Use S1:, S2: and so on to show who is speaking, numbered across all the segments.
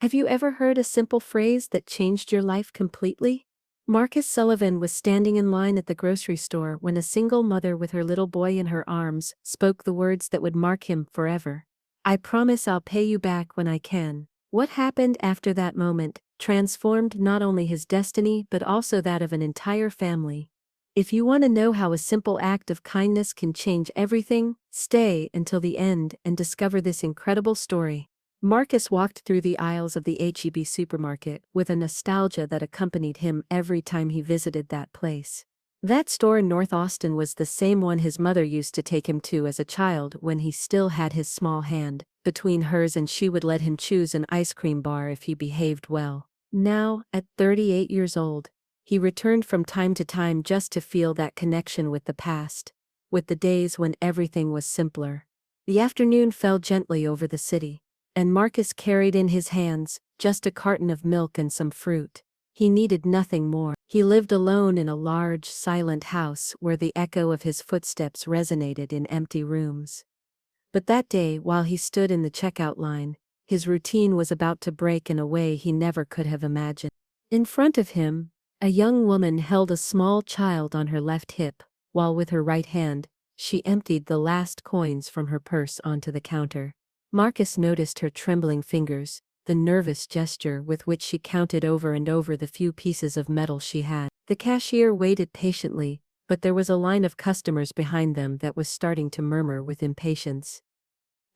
S1: Have you ever heard a simple phrase that changed your life completely? Marcus Sullivan was standing in line at the grocery store when a single mother with her little boy in her arms spoke the words that would mark him forever. "I promise I'll pay you back when I can." What happened after that moment transformed not only his destiny but also that of an entire family. If you want to know how a simple act of kindness can change everything, stay until the end and discover this incredible story. Marcus walked through the aisles of the H-E-B supermarket with a nostalgia that accompanied him every time he visited that place. That store in North Austin was the same one his mother used to take him to as a child when he still had his small hand between hers and she would let him choose an ice cream bar if he behaved well. Now, at 38 years old, he returned from time to time just to feel that connection with the past, with the days when everything was simpler. The afternoon fell gently over the city, and Marcus carried in his hands just a carton of milk and some fruit. He needed nothing more. He lived alone in a large, silent house where the echo of his footsteps resonated in empty rooms. But that day, while he stood in the checkout line, his routine was about to break in a way he never could have imagined. In front of him, a young woman held a small child on her left hip, while with her right hand, she emptied the last coins from her purse onto the counter. Marcus noticed her trembling fingers, the nervous gesture with which she counted over and over the few pieces of metal she had. The cashier waited patiently, but there was a line of customers behind them that was starting to murmur with impatience.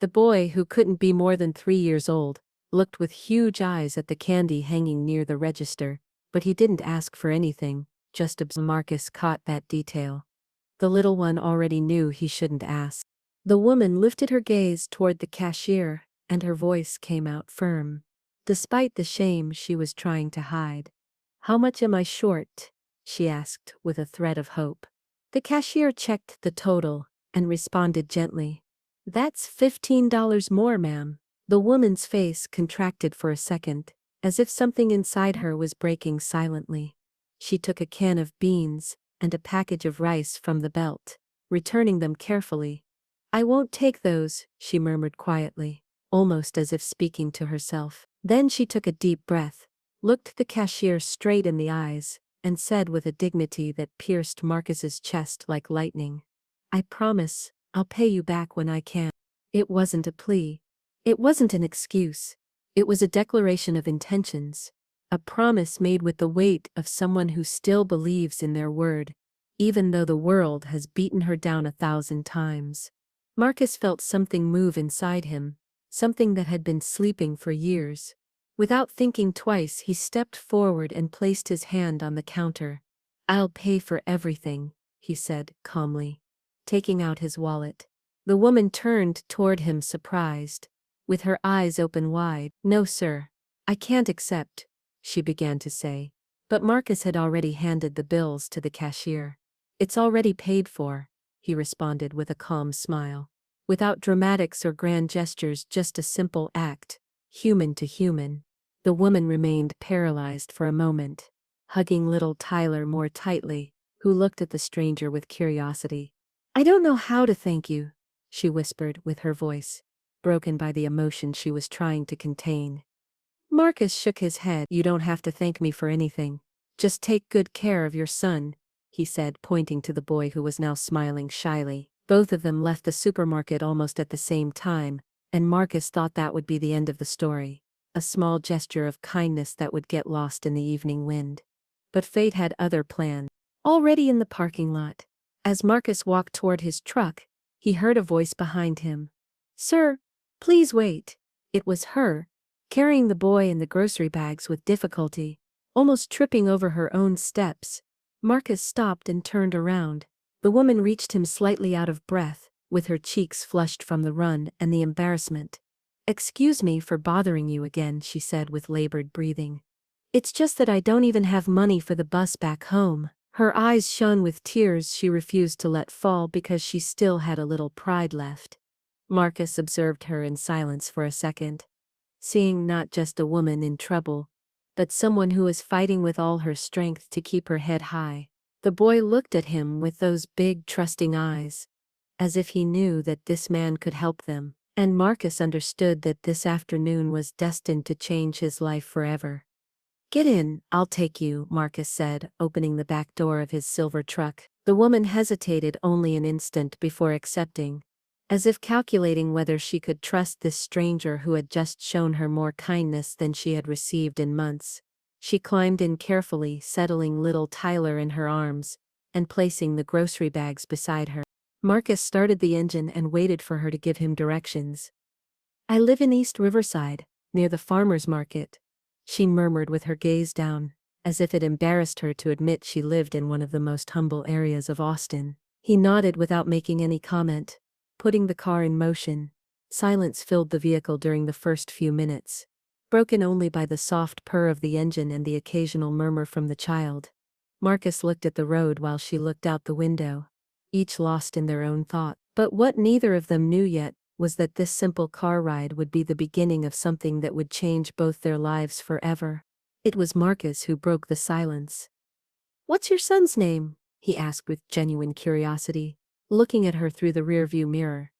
S1: The boy, who couldn't be more than 3 years old, looked with huge eyes at the candy hanging near the register, but he didn't ask for anything, just observed. Marcus caught that detail. The little one already knew he shouldn't ask. The woman lifted her gaze toward the cashier, and her voice came out firm, despite the shame she was trying to hide. "How much am I short?" she asked with a thread of hope. The cashier checked the total and responded gently. "That's $15 more, ma'am." The woman's face contracted for a second, as if something inside her was breaking silently. She took a can of beans and a package of rice from the belt, returning them carefully. "I won't take those," she murmured quietly, almost as if speaking to herself. Then she took a deep breath, looked the cashier straight in the eyes, and said with a dignity that pierced Marcus's chest like lightning, "I promise, I'll pay you back when I can." It wasn't a plea. It wasn't an excuse. It was a declaration of intentions, a promise made with the weight of someone who still believes in their word, even though the world has beaten her down 1,000 times. Marcus felt something move inside him, something that had been sleeping for years. Without thinking twice, he stepped forward and placed his hand on the counter. "I'll pay for everything," he said calmly, taking out his wallet. The woman turned toward him surprised, with her eyes open wide. "No, sir. I can't accept," she began to say. But Marcus had already handed the bills to the cashier. "It's already paid for," he responded with a calm smile. Without dramatics or grand gestures, just a simple act, human to human. The woman remained paralyzed for a moment, hugging little Tyler more tightly, who looked at the stranger with curiosity. "I don't know how to thank you," she whispered with her voice broken by the emotion she was trying to contain. Marcus shook his head. "You don't have to thank me for anything. Just take good care of your son," he said, pointing to the boy who was now smiling shyly. Both of them left the supermarket almost at the same time, and Marcus thought that would be the end of the story, a small gesture of kindness that would get lost in the evening wind. But fate had other plans. Already in the parking lot, as Marcus walked toward his truck, he heard a voice behind him. "Sir, please wait." It was her, carrying the boy and the grocery bags with difficulty, almost tripping over her own steps. Marcus stopped and turned around. The woman reached him slightly out of breath, with her cheeks flushed from the run and the embarrassment. "Excuse me for bothering you again," she said with labored breathing. "It's just that I don't even have money for the bus back home." Her eyes shone with tears she refused to let fall because she still had a little pride left. Marcus observed her in silence for a second, seeing not just a woman in trouble, but someone who was fighting with all her strength to keep her head high. The boy looked at him with those big, trusting eyes, as if he knew that this man could help them. And Marcus understood that this afternoon was destined to change his life forever. "Get in, I'll take you," Marcus said, opening the back door of his silver truck. The woman hesitated only an instant before accepting, as if calculating whether she could trust this stranger who had just shown her more kindness than she had received in months. She climbed in carefully, settling little Tyler in her arms, and placing the grocery bags beside her. Marcus started the engine and waited for her to give him directions. "I live in East Riverside, near the farmer's market," she murmured with her gaze down, as if it embarrassed her to admit she lived in one of the most humble areas of Austin. He nodded without making any comment, putting the car in motion. Silence filled the vehicle during the first few minutes, broken only by the soft purr of the engine and the occasional murmur from the child. Marcus looked at the road while she looked out the window, each lost in their own thought. But what neither of them knew yet was that this simple car ride would be the beginning of something that would change both their lives forever. It was Marcus who broke the silence. "What's your son's name?" he asked with genuine curiosity, looking at her through the rearview mirror.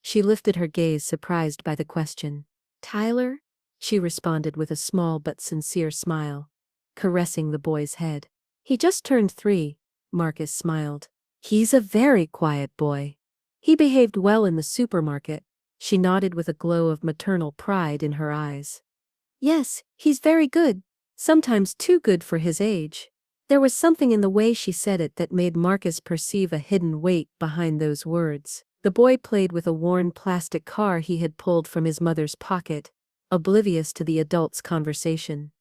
S1: She lifted her gaze, surprised by the question. "Tyler?" she responded with a small but sincere smile, caressing the boy's head. "He just turned 3, Marcus smiled. "He's a very quiet boy. He behaved well in the supermarket." She nodded with a glow of maternal pride in her eyes. "Yes, he's very good, sometimes too good for his age." There was something in the way she said it that made Marcus perceive a hidden weight behind those words. The boy played with a worn plastic car he had pulled from his mother's pocket, oblivious to the adult's conversation.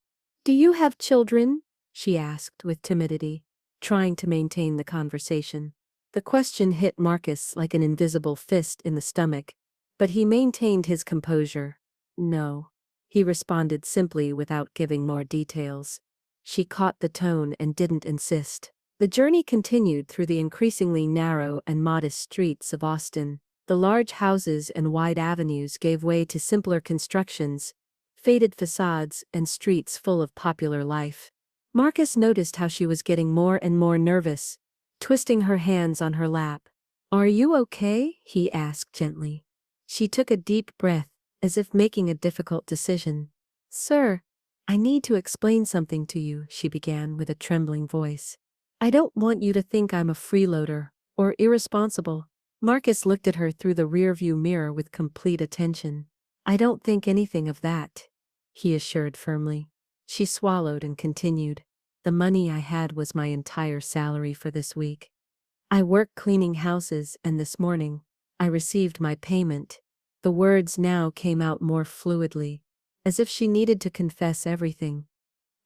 S1: "Do you have children?" she asked with timidity, trying to maintain the conversation. The question hit Marcus like an invisible fist in the stomach, but he maintained his composure. "No," he responded simply without giving more details. She caught the tone and didn't insist. The journey continued through the increasingly narrow and modest streets of Austin. The large houses and wide avenues gave way to simpler constructions, faded facades, and streets full of popular life. Marcus noticed how she was getting more and more nervous, twisting her hands on her lap. "Are you okay?" he asked gently. She took a deep breath, as if making a difficult decision. "Sir, I need to explain something to you," she began with a trembling voice. "I don't want you to think I'm a freeloader or irresponsible." Marcus looked at her through the rearview mirror with complete attention. "I don't think anything of that," he assured firmly. She swallowed and continued. "The money I had was my entire salary for this week. I work cleaning houses, and this morning, I received my payment." The words now came out more fluidly, as if she needed to confess everything.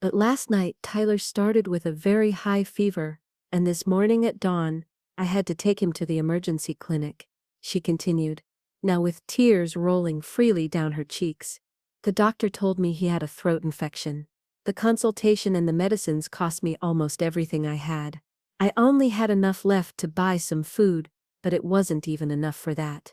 S1: "But last night Tyler started with a very high fever, and this morning at dawn, I had to take him to the emergency clinic," she continued, now with tears rolling freely down her cheeks. "The doctor told me he had a throat infection. The consultation and the medicines cost me almost everything I had. I only had enough left to buy some food, but it wasn't even enough for that."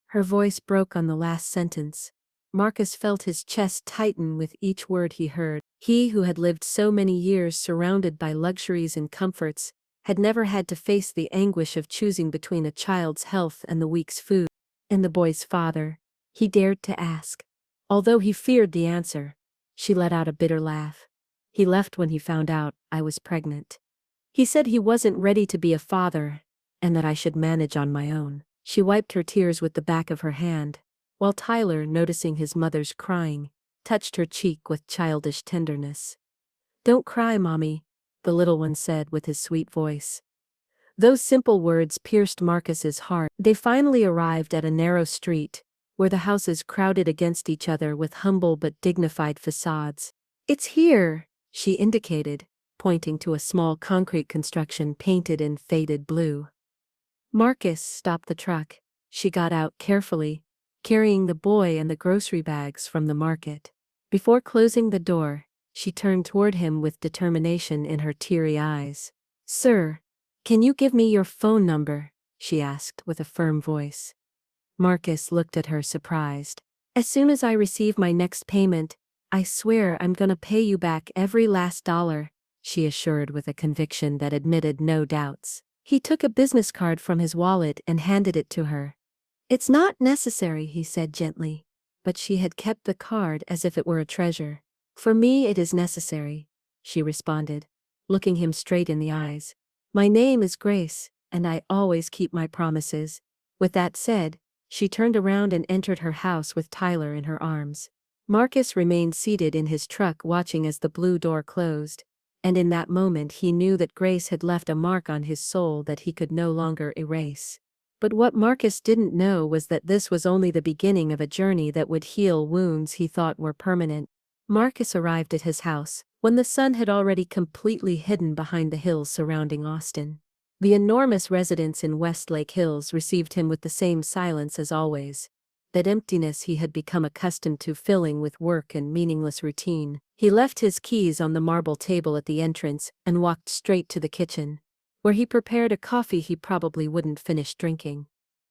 S1: Her voice broke on the last sentence. Marcus felt his chest tighten with each word he heard. He who had lived so many years surrounded by luxuries and comforts, had never had to face the anguish of choosing between a child's health and the week's food. "And the boy's father?" he dared to ask. Although he feared the answer, she let out a bitter laugh. "He left when he found out I was pregnant. He said he wasn't ready to be a father, and that I should manage on my own." She wiped her tears with the back of her hand, while Tyler, noticing his mother's crying, touched her cheek with childish tenderness. "Don't cry, Mommy," the little one said with his sweet voice. Those simple words pierced Marcus's heart. They finally arrived at a narrow street, where the houses crowded against each other with humble but dignified facades. "It's here," she indicated, pointing to a small concrete construction painted in faded blue. Marcus stopped the truck. She got out carefully, carrying the boy and the grocery bags from the market. Before closing the door, she turned toward him with determination in her teary eyes. "Sir, can you give me your phone number?" she asked with a firm voice. Marcus looked at her surprised. "As soon as I receive my next payment, I swear I'm gonna pay you back every last dollar," she assured with a conviction that admitted no doubts. He took a business card from his wallet and handed it to her. "It's not necessary," he said gently. But she had kept the card as if it were a treasure. "For me it is necessary," she responded, looking him straight in the eyes. "My name is Grace, and I always keep my promises." With that said, she turned around and entered her house with Tyler in her arms. Marcus remained seated in his truck watching as the blue door closed, and in that moment he knew that Grace had left a mark on his soul that he could no longer erase. But what Marcus didn't know was that this was only the beginning of a journey that would heal wounds he thought were permanent. Marcus arrived at his house when the sun had already completely hidden behind the hills surrounding Austin. The enormous residence in Westlake Hills received him with the same silence as always, that emptiness he had become accustomed to filling with work and meaningless routine. He left his keys on the marble table at the entrance and walked straight to the kitchen, where he prepared a coffee he probably wouldn't finish drinking.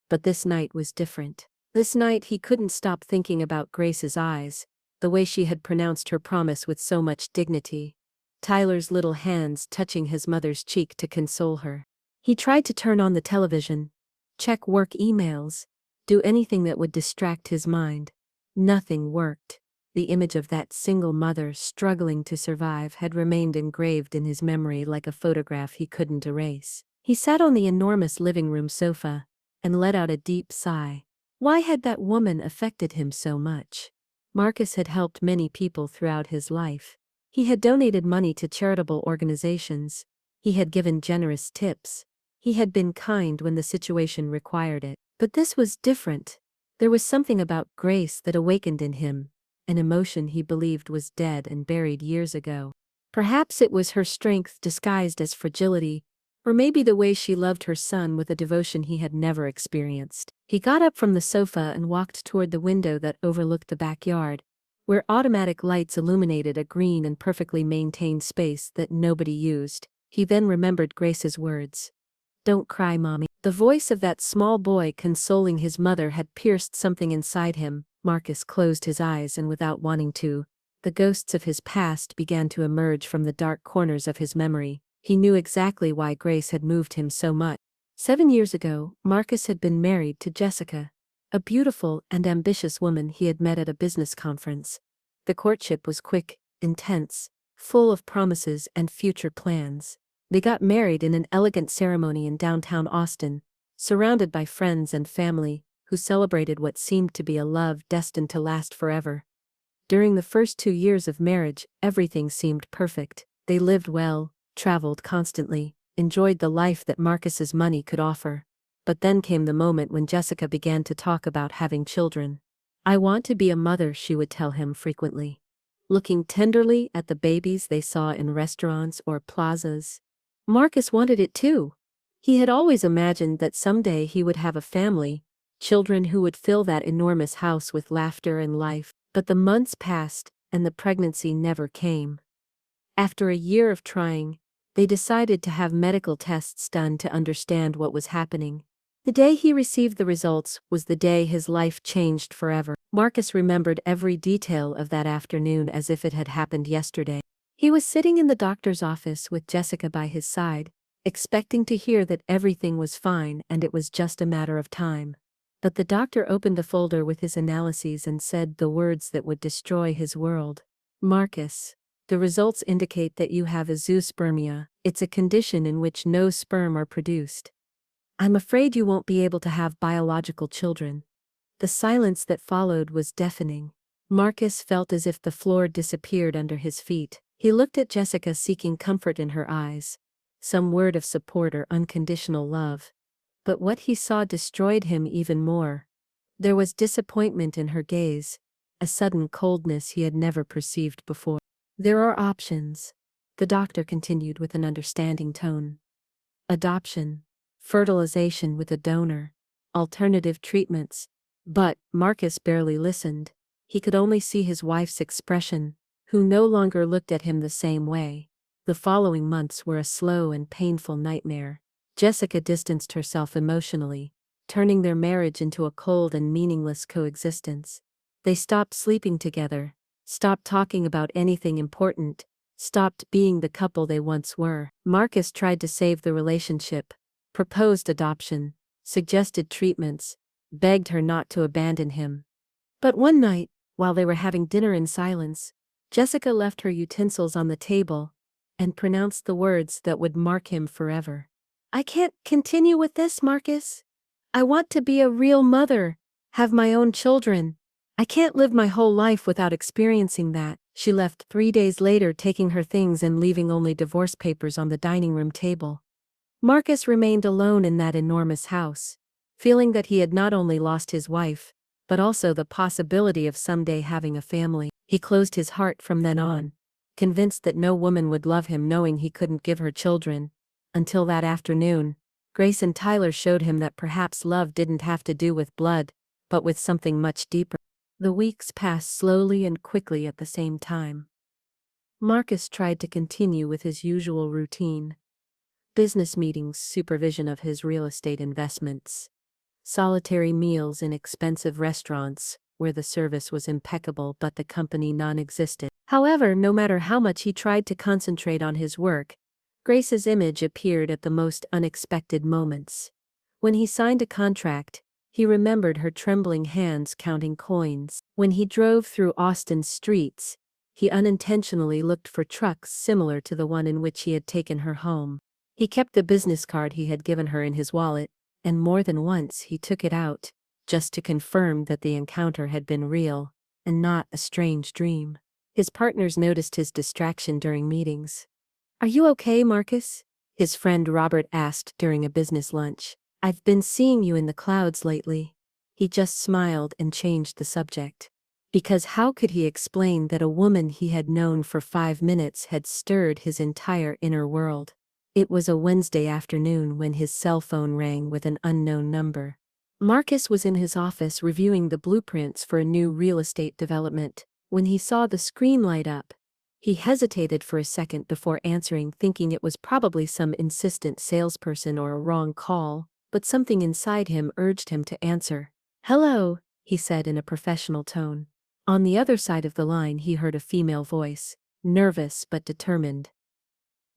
S1: But this night was different. This night he couldn't stop thinking about Grace's eyes, the way she had pronounced her promise with so much dignity. Tyler's little hands touching his mother's cheek to console her. He tried to turn on the television, check work emails, do anything that would distract his mind. Nothing worked. The image of that single mother struggling to survive had remained engraved in his memory like a photograph he couldn't erase. He sat on the enormous living room sofa and let out a deep sigh. Why had that woman affected him so much? Marcus had helped many people throughout his life. He had donated money to charitable organizations. He had given generous tips. He had been kind when the situation required it. But this was different. There was something about Grace that awakened in him, an emotion he believed was dead and buried years ago. Perhaps it was her strength disguised as fragility, or maybe the way she loved her son with a devotion he had never experienced. He got up from the sofa and walked toward the window that overlooked the backyard, where automatic lights illuminated a green and perfectly maintained space that nobody used. He then remembered Grace's words. "Don't cry, Mommy." The voice of that small boy consoling his mother had pierced something inside him. Marcus closed his eyes and without wanting to, the ghosts of his past began to emerge from the dark corners of his memory. He knew exactly why Grace had moved him so much. 7 years ago, Marcus had been married to Jessica, a beautiful and ambitious woman he had met at a business conference. The courtship was quick, intense, full of promises and future plans. They got married in an elegant ceremony in downtown Austin, surrounded by friends and family, who celebrated what seemed to be a love destined to last forever. During the first 2 years of marriage, everything seemed perfect. They lived well, traveled constantly, enjoyed the life that Marcus's money could offer. But then came the moment when Jessica began to talk about having children. "I want to be a mother," she would tell him frequently, looking tenderly at the babies they saw in restaurants or plazas. Marcus wanted it too. He had always imagined that someday he would have a family, children who would fill that enormous house with laughter and life. But the months passed, and the pregnancy never came. After a year of trying, they decided to have medical tests done to understand what was happening. The day he received the results was the day his life changed forever. Marcus remembered every detail of that afternoon as if it had happened yesterday. He was sitting in the doctor's office with Jessica by his side, expecting to hear that everything was fine and it was just a matter of time. But the doctor opened the folder with his analyses and said the words that would destroy his world. "Marcus, the results indicate that you have azoospermia. It's a condition in which no sperm are produced. I'm afraid you won't be able to have biological children." The silence that followed was deafening. Marcus felt as if the floor disappeared under his feet. He looked at Jessica, seeking comfort in her eyes, some word of support or unconditional love. But what he saw destroyed him even more. There was disappointment in her gaze, a sudden coldness he had never perceived before. "There are options," the doctor continued with an understanding tone. "Adoption, fertilization with a donor, alternative treatments." But Marcus barely listened. He could only see his wife's expression, who no longer looked at him the same way. The following months were a slow and painful nightmare. Jessica distanced herself emotionally, turning their marriage into a cold and meaningless coexistence. They stopped sleeping together, stopped talking about anything important, stopped being the couple they once were. Marcus tried to save the relationship, proposed adoption, suggested treatments, begged her not to abandon him. But one night, while they were having dinner in silence, Jessica left her utensils on the table and pronounced the words that would mark him forever. "I can't continue with this, Marcus. I want to be a real mother, have my own children. I can't live my whole life without experiencing that." She left 3 days later, taking her things and leaving only divorce papers on the dining room table. Marcus remained alone in that enormous house, feeling that he had not only lost his wife, but also the possibility of someday having a family. He closed his heart from then on, convinced that no woman would love him knowing he couldn't give her children. Until that afternoon, Grace and Tyler showed him that perhaps love didn't have to do with blood, but with something much deeper. The weeks passed slowly and quickly at the same time. Marcus tried to continue with his usual routine. Business meetings, supervision of his real estate investments, solitary meals in expensive restaurants, where the service was impeccable but the company non-existent. However, no matter how much he tried to concentrate on his work, Grace's image appeared at the most unexpected moments. When he signed a contract, he remembered her trembling hands counting coins. When he drove through Austin's streets, he unintentionally looked for trucks similar to the one in which he had taken her home. He kept the business card he had given her in his wallet, and more than once he took it out, just to confirm that the encounter had been real, and not a strange dream. His partners noticed his distraction during meetings. "Are you okay, Marcus?" his friend Robert asked during a business lunch. "I've been seeing you in the clouds lately." He just smiled and changed the subject. Because how could he explain that a woman he had known for 5 minutes had stirred his entire inner world? It was a Wednesday afternoon when his cell phone rang with an unknown number. Marcus was in his office reviewing the blueprints for a new real estate development. When he saw the screen light up, he hesitated for a second before answering, thinking it was probably some insistent salesperson or a wrong call, but something inside him urged him to answer. "Hello," he said in a professional tone. On the other side of the line he heard a female voice, nervous but determined.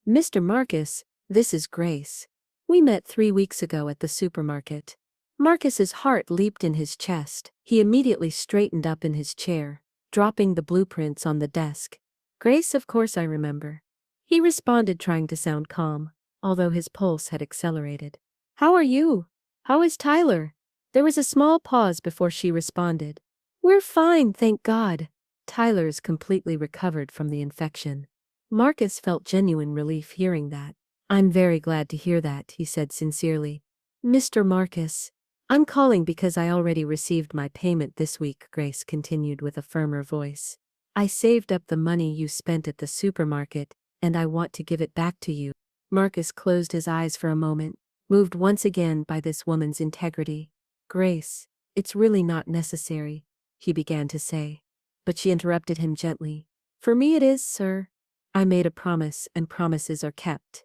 S1: "Mr. Marcus, this is Grace. We met 3 weeks ago at the supermarket." Marcus's heart leaped in his chest. He immediately straightened up in his chair, dropping the blueprints on the desk. "Grace, of course I remember," he responded, trying to sound calm, although his pulse had accelerated. "How are you? How is Tyler?" There was a small pause before she responded. "We're fine, thank God. Tyler's completely recovered from the infection." Marcus felt genuine relief hearing that. "I'm very glad to hear that," he said sincerely. "Mr. Marcus, I'm calling because I already received my payment this week," Grace continued with a firmer voice. "I saved up the money you spent at the supermarket, and I want to give it back to you." Marcus closed his eyes for a moment, moved once again by this woman's integrity. "Grace, it's really not necessary," he began to say. But she interrupted him gently. "For me it is, sir. I made a promise, and promises are kept.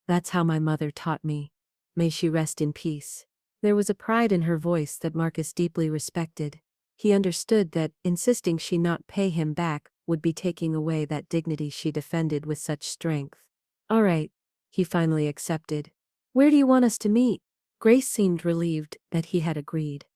S1: That's how my mother taught me. May she rest in peace." There was a pride in her voice that Marcus deeply respected. He understood that insisting she not pay him back would be taking away that dignity she defended with such strength. "All right," he finally accepted. "Where do you want us to meet?" Grace seemed relieved that he had agreed.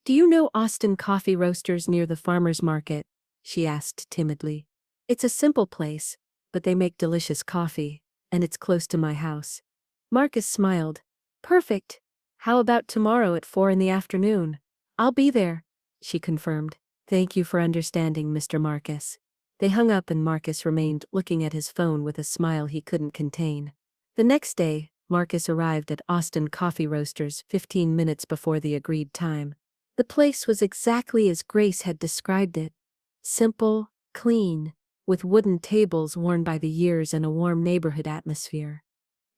S1: "Do you know Austin Coffee Roasters near the farmer's market?" she asked timidly. "It's a simple place, but they make delicious coffee, and it's close to my house." Marcus smiled. "Perfect. How about tomorrow at 4 in the afternoon? I'll be there," she confirmed. "Thank you for understanding, Mr. Marcus." They hung up and Marcus remained looking at his phone with a smile he couldn't contain. The next day, Marcus arrived at Austin Coffee Roasters 15 minutes before the agreed time. The place was exactly as Grace had described it. Simple, clean, with wooden tables worn by the years and a warm neighborhood atmosphere.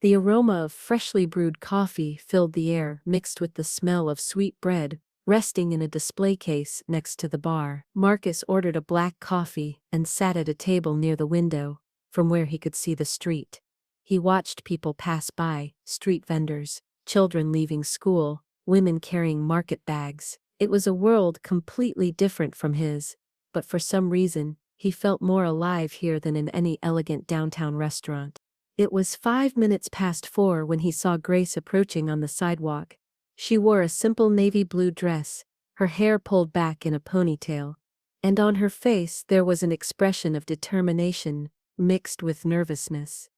S1: The aroma of freshly brewed coffee filled the air, mixed with the smell of sweet bread, resting in a display case next to the bar. Marcus ordered a black coffee and sat at a table near the window, from where he could see the street. He watched people pass by, street vendors, children leaving school, women carrying market bags. It was a world completely different from his, but for some reason, he felt more alive here than in any elegant downtown restaurant. It was 5 minutes past 4 when he saw Grace approaching on the sidewalk. She wore a simple navy blue dress, her hair pulled back in a ponytail, and on her face there was an expression of determination, mixed with nervousness.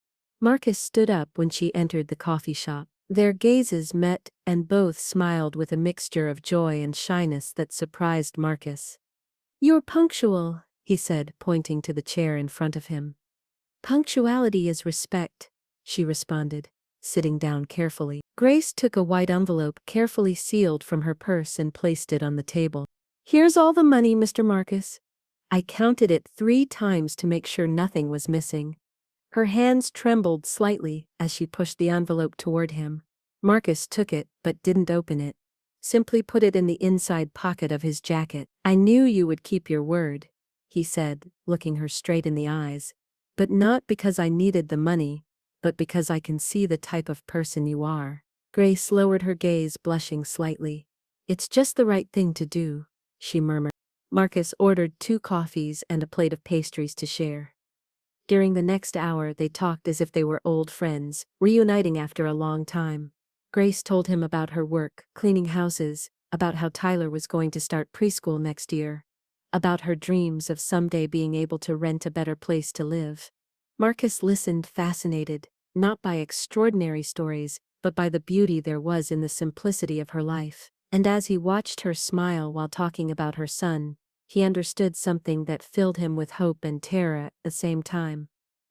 S1: Marcus stood up when she entered the coffee shop. Their gazes met, and both smiled with a mixture of joy and shyness that surprised Marcus. "You're punctual," he said, pointing to the chair in front of him. "Punctuality is respect," she responded, sitting down carefully. Grace took a white envelope carefully sealed from her purse and placed it on the table. "Here's all the money, Mr. Marcus." I counted it 3 times to make sure nothing was missing. Her hands trembled slightly as she pushed the envelope toward him. Marcus took it but didn't open it. Simply put it in the inside pocket of his jacket. "I knew you would keep your word," he said, looking her straight in the eyes. "But not because I needed the money, but because I can see the type of person you are." Grace lowered her gaze, blushing slightly. "It's just the right thing to do," she murmured. Marcus ordered 2 coffees and a plate of pastries to share. During the next hour they talked as if they were old friends, reuniting after a long time. Grace told him about her work, cleaning houses, about how Tyler was going to start preschool next year, about her dreams of someday being able to rent a better place to live. Marcus listened fascinated, not by extraordinary stories, but by the beauty there was in the simplicity of her life. And as he watched her smile while talking about her son, he understood something that filled him with hope and terror at the same time.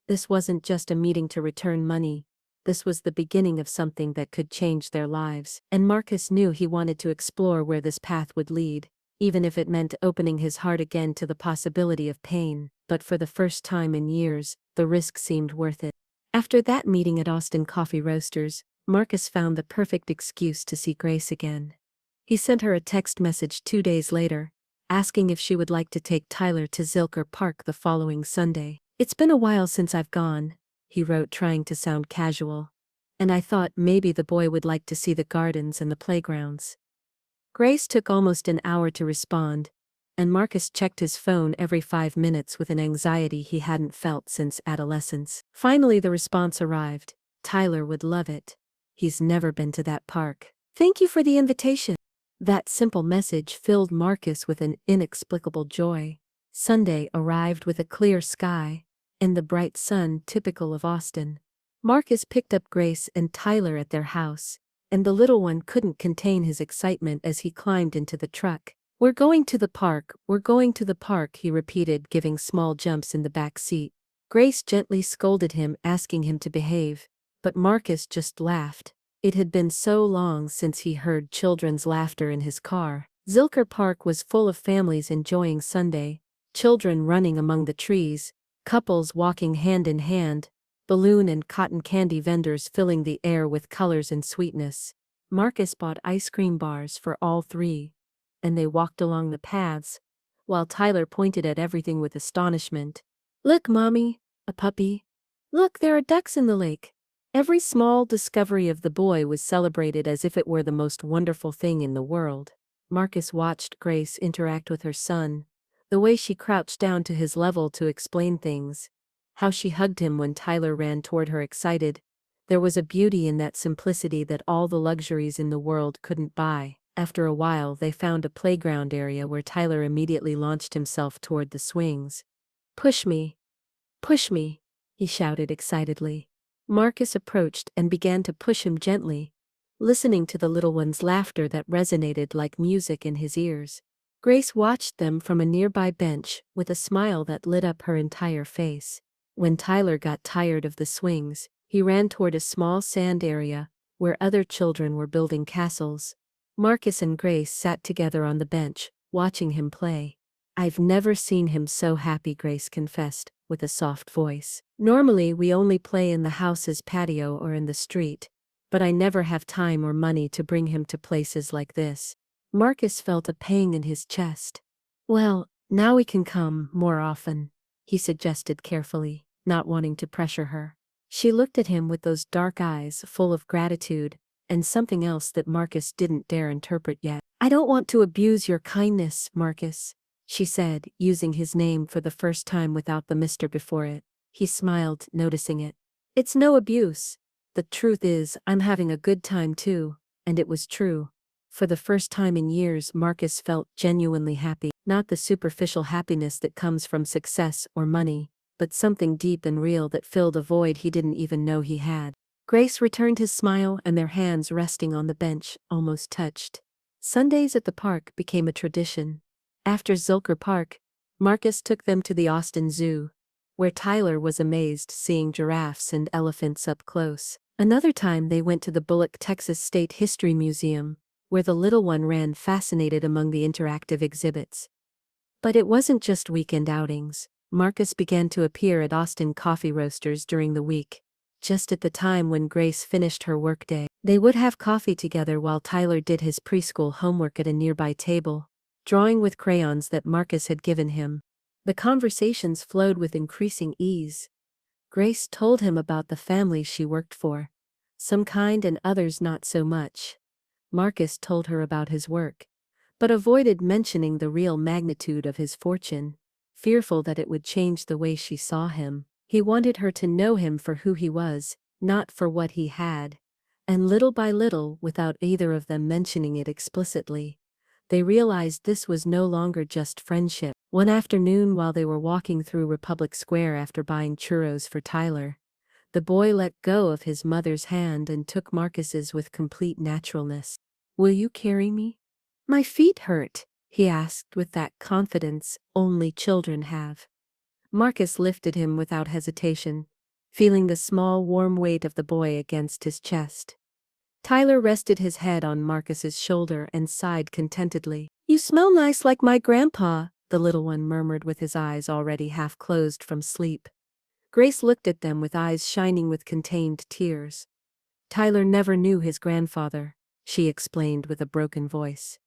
S1: This wasn't just a meeting to return money. This was the beginning of something that could change their lives. And Marcus knew he wanted to explore where this path would lead, even if it meant opening his heart again to the possibility of pain. But for the first time in years, the risk seemed worth it. After that meeting at Austin Coffee Roasters, Marcus found the perfect excuse to see Grace again. He sent her a text message 2 days later, asking if she would like to take Tyler to Zilker Park the following Sunday. "It's been a while since I've gone," he wrote, trying to sound casual. "And I thought maybe the boy would like to see the gardens and the playgrounds." Grace took almost an hour to respond, and Marcus checked his phone every 5 minutes with an anxiety he hadn't felt since adolescence. Finally the response arrived. "Tyler would love it. He's never been to that park. Thank you for the invitation." That simple message filled Marcus with an inexplicable joy. Sunday arrived with a clear sky, and the bright sun typical of Austin. Marcus picked up Grace and Tyler at their house, and the little one couldn't contain his excitement as he climbed into the truck. "We're going to the park, we're going to the park," he repeated, giving small jumps in the back seat. Grace gently scolded him, asking him to behave, but Marcus just laughed. It had been so long since he heard children's laughter in his car. Zilker Park was full of families enjoying Sunday, children running among the trees, couples walking hand in hand, balloon and cotton candy vendors filling the air with colors and sweetness. Marcus bought ice cream bars for all 3, and they walked along the paths, while Tyler pointed at everything with astonishment. "Look, Mommy, a puppy. Look, there are ducks in the lake." Every small discovery of the boy was celebrated as if it were the most wonderful thing in the world. Marcus watched Grace interact with her son, the way she crouched down to his level to explain things, how she hugged him when Tyler ran toward her excited. There was a beauty in that simplicity that all the luxuries in the world couldn't buy. After a while they found a playground area where Tyler immediately launched himself toward the swings. "Push me. Push me," he shouted excitedly. Marcus approached and began to push him gently, listening to the little one's laughter that resonated like music in his ears. Grace watched them from a nearby bench with a smile that lit up her entire face. When Tyler got tired of the swings, he ran toward a small sand area where other children were building castles. Marcus and Grace sat together on the bench, watching him play. "I've never seen him so happy," Grace confessed, with a soft voice. "Normally we only play in the house's patio or in the street, but I never have time or money to bring him to places like this." Marcus felt a pang in his chest. "Well, now we can come more often," he suggested carefully, not wanting to pressure her. She looked at him with those dark eyes full of gratitude, and something else that Marcus didn't dare interpret yet. "I don't want to abuse your kindness, Marcus," she said, using his name for the first time without the Mr. before it. He smiled, noticing it. "It's no abuse. The truth is, I'm having a good time too," and it was true. For the first time in years, Marcus felt genuinely happy, not the superficial happiness that comes from success or money, but something deep and real that filled a void he didn't even know he had. Grace returned his smile, and their hands resting on the bench almost touched. Sundays at the park became a tradition. After Zilker Park, Marcus took them to the Austin Zoo, where Tyler was amazed seeing giraffes and elephants up close. Another time they went to the Bullock, Texas State History Museum, where the little one ran fascinated among the interactive exhibits. But it wasn't just weekend outings. Marcus began to appear at Austin coffee roasters during the week. Just at the time when Grace finished her workday, they would have coffee together while Tyler did his preschool homework at a nearby table, drawing with crayons that Marcus had given him. The conversations flowed with increasing ease. Grace told him about the families she worked for, some kind and others not so much. Marcus told her about his work, but avoided mentioning the real magnitude of his fortune, fearful that it would change the way she saw him. He wanted her to know him for who he was, not for what he had. And little by little, without either of them mentioning it explicitly, they realized this was no longer just friendship. One afternoon while they were walking through Republic Square after buying churros for Tyler, the boy let go of his mother's hand and took Marcus's with complete naturalness. "Will you carry me? My feet hurt," he asked with that confidence only children have. Marcus lifted him without hesitation, feeling the small warm weight of the boy against his chest. Tyler rested his head on Marcus's shoulder and sighed contentedly. "You smell nice like my grandpa," the little one murmured with his eyes already half closed from sleep. Grace looked at them with eyes shining with contained tears. "Tyler never knew his grandfather," she explained with a broken voice.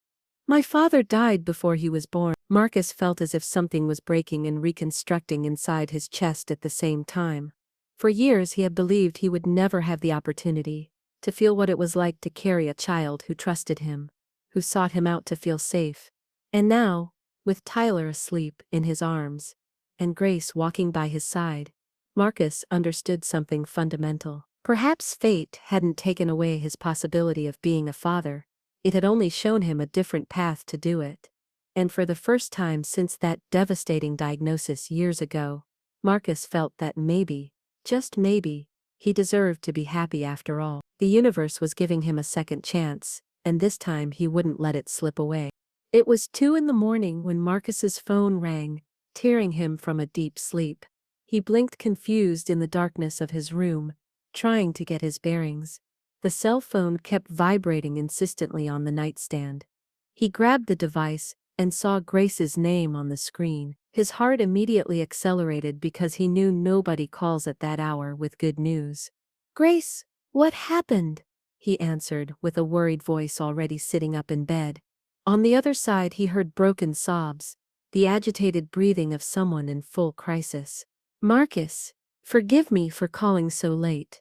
S1: "My father died before he was born." Marcus felt as if something was breaking and reconstructing inside his chest at the same time. For years he had believed he would never have the opportunity to feel what it was like to carry a child who trusted him, who sought him out to feel safe. And now, with Tyler asleep in his arms, and Grace walking by his side, Marcus understood something fundamental. Perhaps fate hadn't taken away his possibility of being a father, it had only shown him a different path to do it. And for the first time since that devastating diagnosis years ago, Marcus felt that maybe, just maybe, he deserved to be happy after all. The universe was giving him a second chance, and this time he wouldn't let it slip away. It was 2 in the morning when Marcus's phone rang, tearing him from a deep sleep. He blinked confused in the darkness of his room, trying to get his bearings. The cell phone kept vibrating insistently on the nightstand. He grabbed the device and saw Grace's name on the screen. His heart immediately accelerated because he knew nobody calls at that hour with good news. "Grace, what happened?" he answered with a worried voice already sitting up in bed. On the other side he heard broken sobs, the agitated breathing of someone in full crisis. "Marcus, forgive me for calling so late.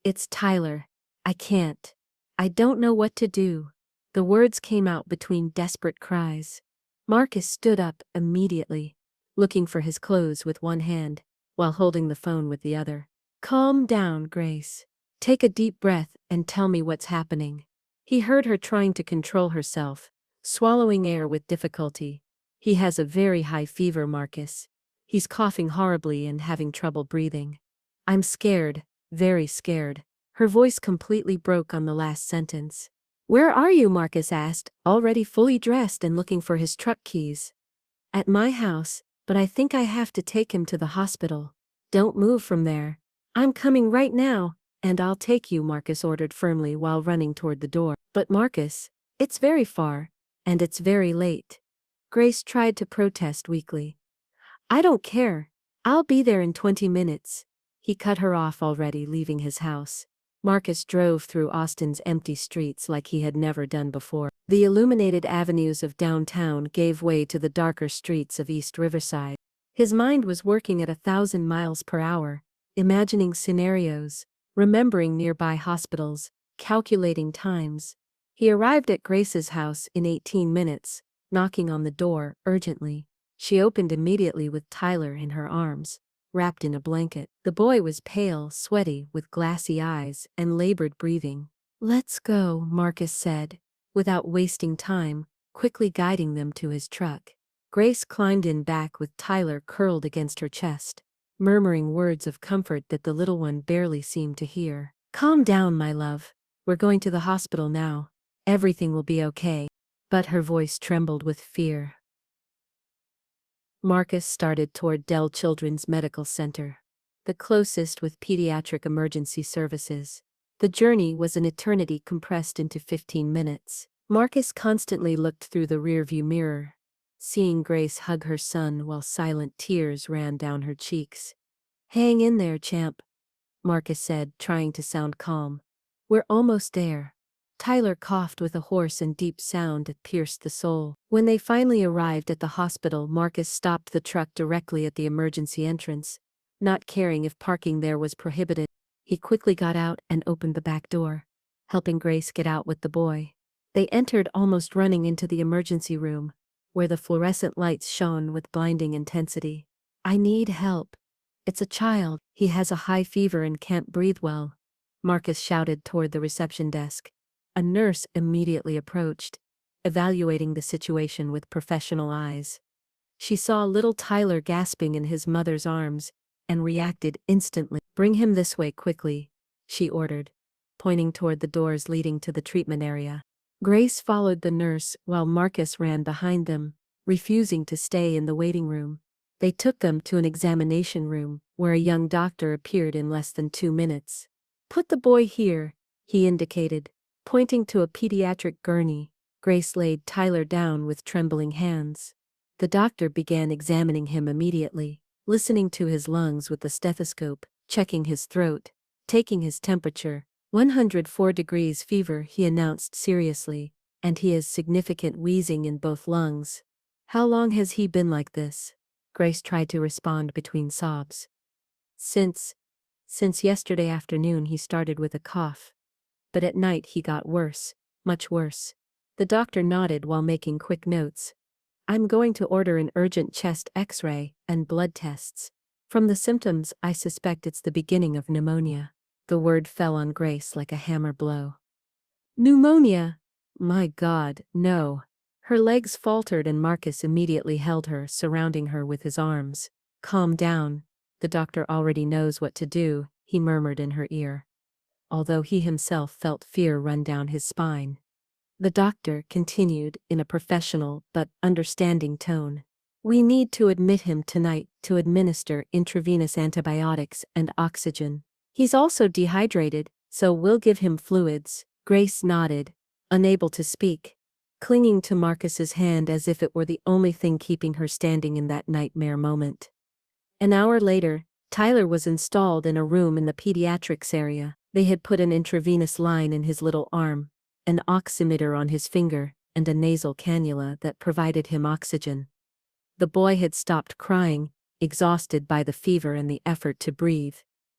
S1: It's Tyler. I can't. I don't know what to do." The words came out between desperate cries. Marcus stood up immediately, looking for his clothes with one hand, while holding the phone with the other. "Calm down, Grace. Take a deep breath and tell me what's happening." He heard her trying to control herself, swallowing air with difficulty. "He has a very high fever, Marcus. He's coughing horribly and having trouble breathing. I'm scared, very scared." Her voice completely broke on the last sentence. "Where are you?" Marcus asked, already fully dressed and looking for his truck keys. "At my house, but I think I have to take him to the hospital." "Don't move from there. I'm coming right now, and I'll take you," Marcus ordered firmly while running toward the door. "But Marcus, it's very far, and it's very late." Grace tried to protest weakly. "I don't care. I'll be there in 20 minutes. He cut her off already leaving his house. Marcus drove through Austin's empty streets like he had never done before. The illuminated avenues of downtown gave way to the darker streets of East Riverside. His mind was working at 1,000 miles per hour, imagining scenarios, remembering nearby hospitals, calculating times. He arrived at Grace's house in 18 minutes, knocking on the door urgently. She opened immediately with Tyler in her arms, wrapped in a blanket. The boy was pale, sweaty, with glassy eyes and labored breathing. "Let's go," Marcus said, without wasting time, quickly guiding them to his truck. Grace climbed in back with Tyler curled against her chest, murmuring words of comfort that the little one barely seemed to hear. "Calm down, my love. We're going to the hospital now. Everything will be okay." But her voice trembled with fear. Marcus started toward Dell Children's Medical Center, the closest with pediatric emergency services. The journey was an eternity compressed into 15 minutes. Marcus constantly looked through the rearview mirror, seeing Grace hug her son while silent tears ran down her cheeks. "Hang in there, champ," Marcus said, trying to sound calm. "We're almost there." Tyler coughed with a hoarse and deep sound that pierced the soul. When they finally arrived at the hospital, Marcus stopped the truck directly at the emergency entrance, not caring if parking there was prohibited. He quickly got out and opened the back door, helping Grace get out with the boy. They entered almost running into the emergency room, where the fluorescent lights shone with blinding intensity. "I need help. It's a child. He has a high fever and can't breathe well," Marcus shouted toward the reception desk. A nurse immediately approached, evaluating the situation with professional eyes. She saw little Tyler gasping in his mother's arms and reacted instantly. "Bring him this way quickly," she ordered, pointing toward the doors leading to the treatment area. Grace followed the nurse while Marcus ran behind them, refusing to stay in the waiting room. They took them to an examination room, where a young doctor appeared in less than 2 minutes. "Put the boy here," he indicated, pointing to a pediatric gurney. Grace laid Tyler down with trembling hands. The doctor began examining him immediately, listening to his lungs with the stethoscope, checking his throat, taking his temperature. 104 degrees fever, he announced seriously, and he has significant wheezing in both lungs. "How long has he been like this?" Grace tried to respond between sobs. Since yesterday afternoon he started with a cough. But at night he got worse, much worse." The doctor nodded while making quick notes. "I'm going to order an urgent chest X-ray and blood tests. From the symptoms, I suspect it's the beginning of pneumonia." The word fell on Grace like a hammer blow. "Pneumonia? My God, no." Her legs faltered and Marcus immediately held her, surrounding her with his arms. "Calm down. The doctor already knows what to do," he murmured in her ear, although he himself felt fear run down his spine. The doctor continued in a professional but understanding tone. "We need to admit him tonight to administer intravenous antibiotics and oxygen. He's also dehydrated, so we'll give him fluids." Grace nodded, unable to speak, clinging to Marcus's hand as if it were the only thing keeping her standing in that nightmare moment. An hour later, Tyler was installed in a room in the pediatrics area. They had put an intravenous line in his little arm, an oximeter on his finger, and a nasal cannula that provided him oxygen. The boy had stopped crying, exhausted by the fever and the effort to breathe,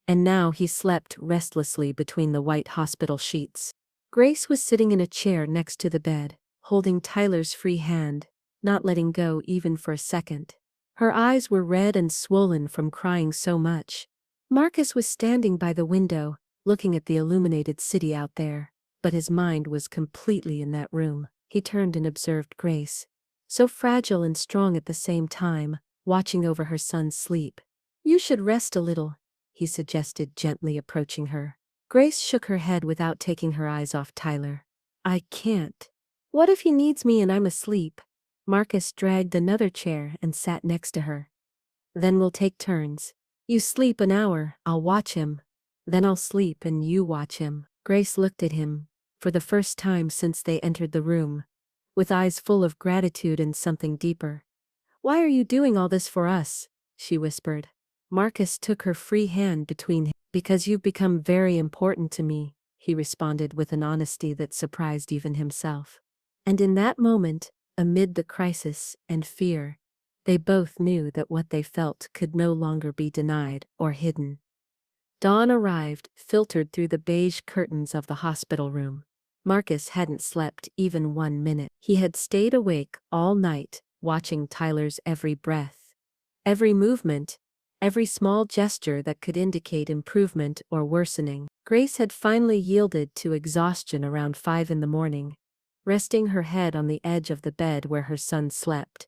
S1: and now he slept restlessly between the white hospital sheets. Grace was sitting in a chair next to the bed, holding Tyler's free hand, not letting go even for a second. Her eyes were red and swollen from crying so much. Marcus was standing by the window, looking at the illuminated city out there, but his mind was completely in that room. He turned and observed Grace, so fragile and strong at the same time, watching over her son's sleep. "You should rest a little," he suggested, gently approaching her. Grace shook her head without taking her eyes off Tyler. "I can't. What if he needs me and I'm asleep?" Marcus dragged another chair and sat next to her. "Then we'll take turns. You sleep an hour, I'll watch him. Then I'll sleep and you watch him." Grace looked at him, for the first time since they entered the room, with eyes full of gratitude and something deeper. "Why are you doing all this for us?" she whispered. Marcus took her free hand between his. "Because you've become very important to me," he responded with an honesty that surprised even himself. And in that moment, amid the crisis and fear, they both knew that what they felt could no longer be denied or hidden. Dawn arrived, filtered through the beige curtains of the hospital room. Marcus hadn't slept even 1 minute. He had stayed awake all night, watching Tyler's every breath, every movement, every small gesture that could indicate improvement or worsening. Grace had finally yielded to exhaustion around 5 in the morning, resting her head on the edge of the bed where her son slept,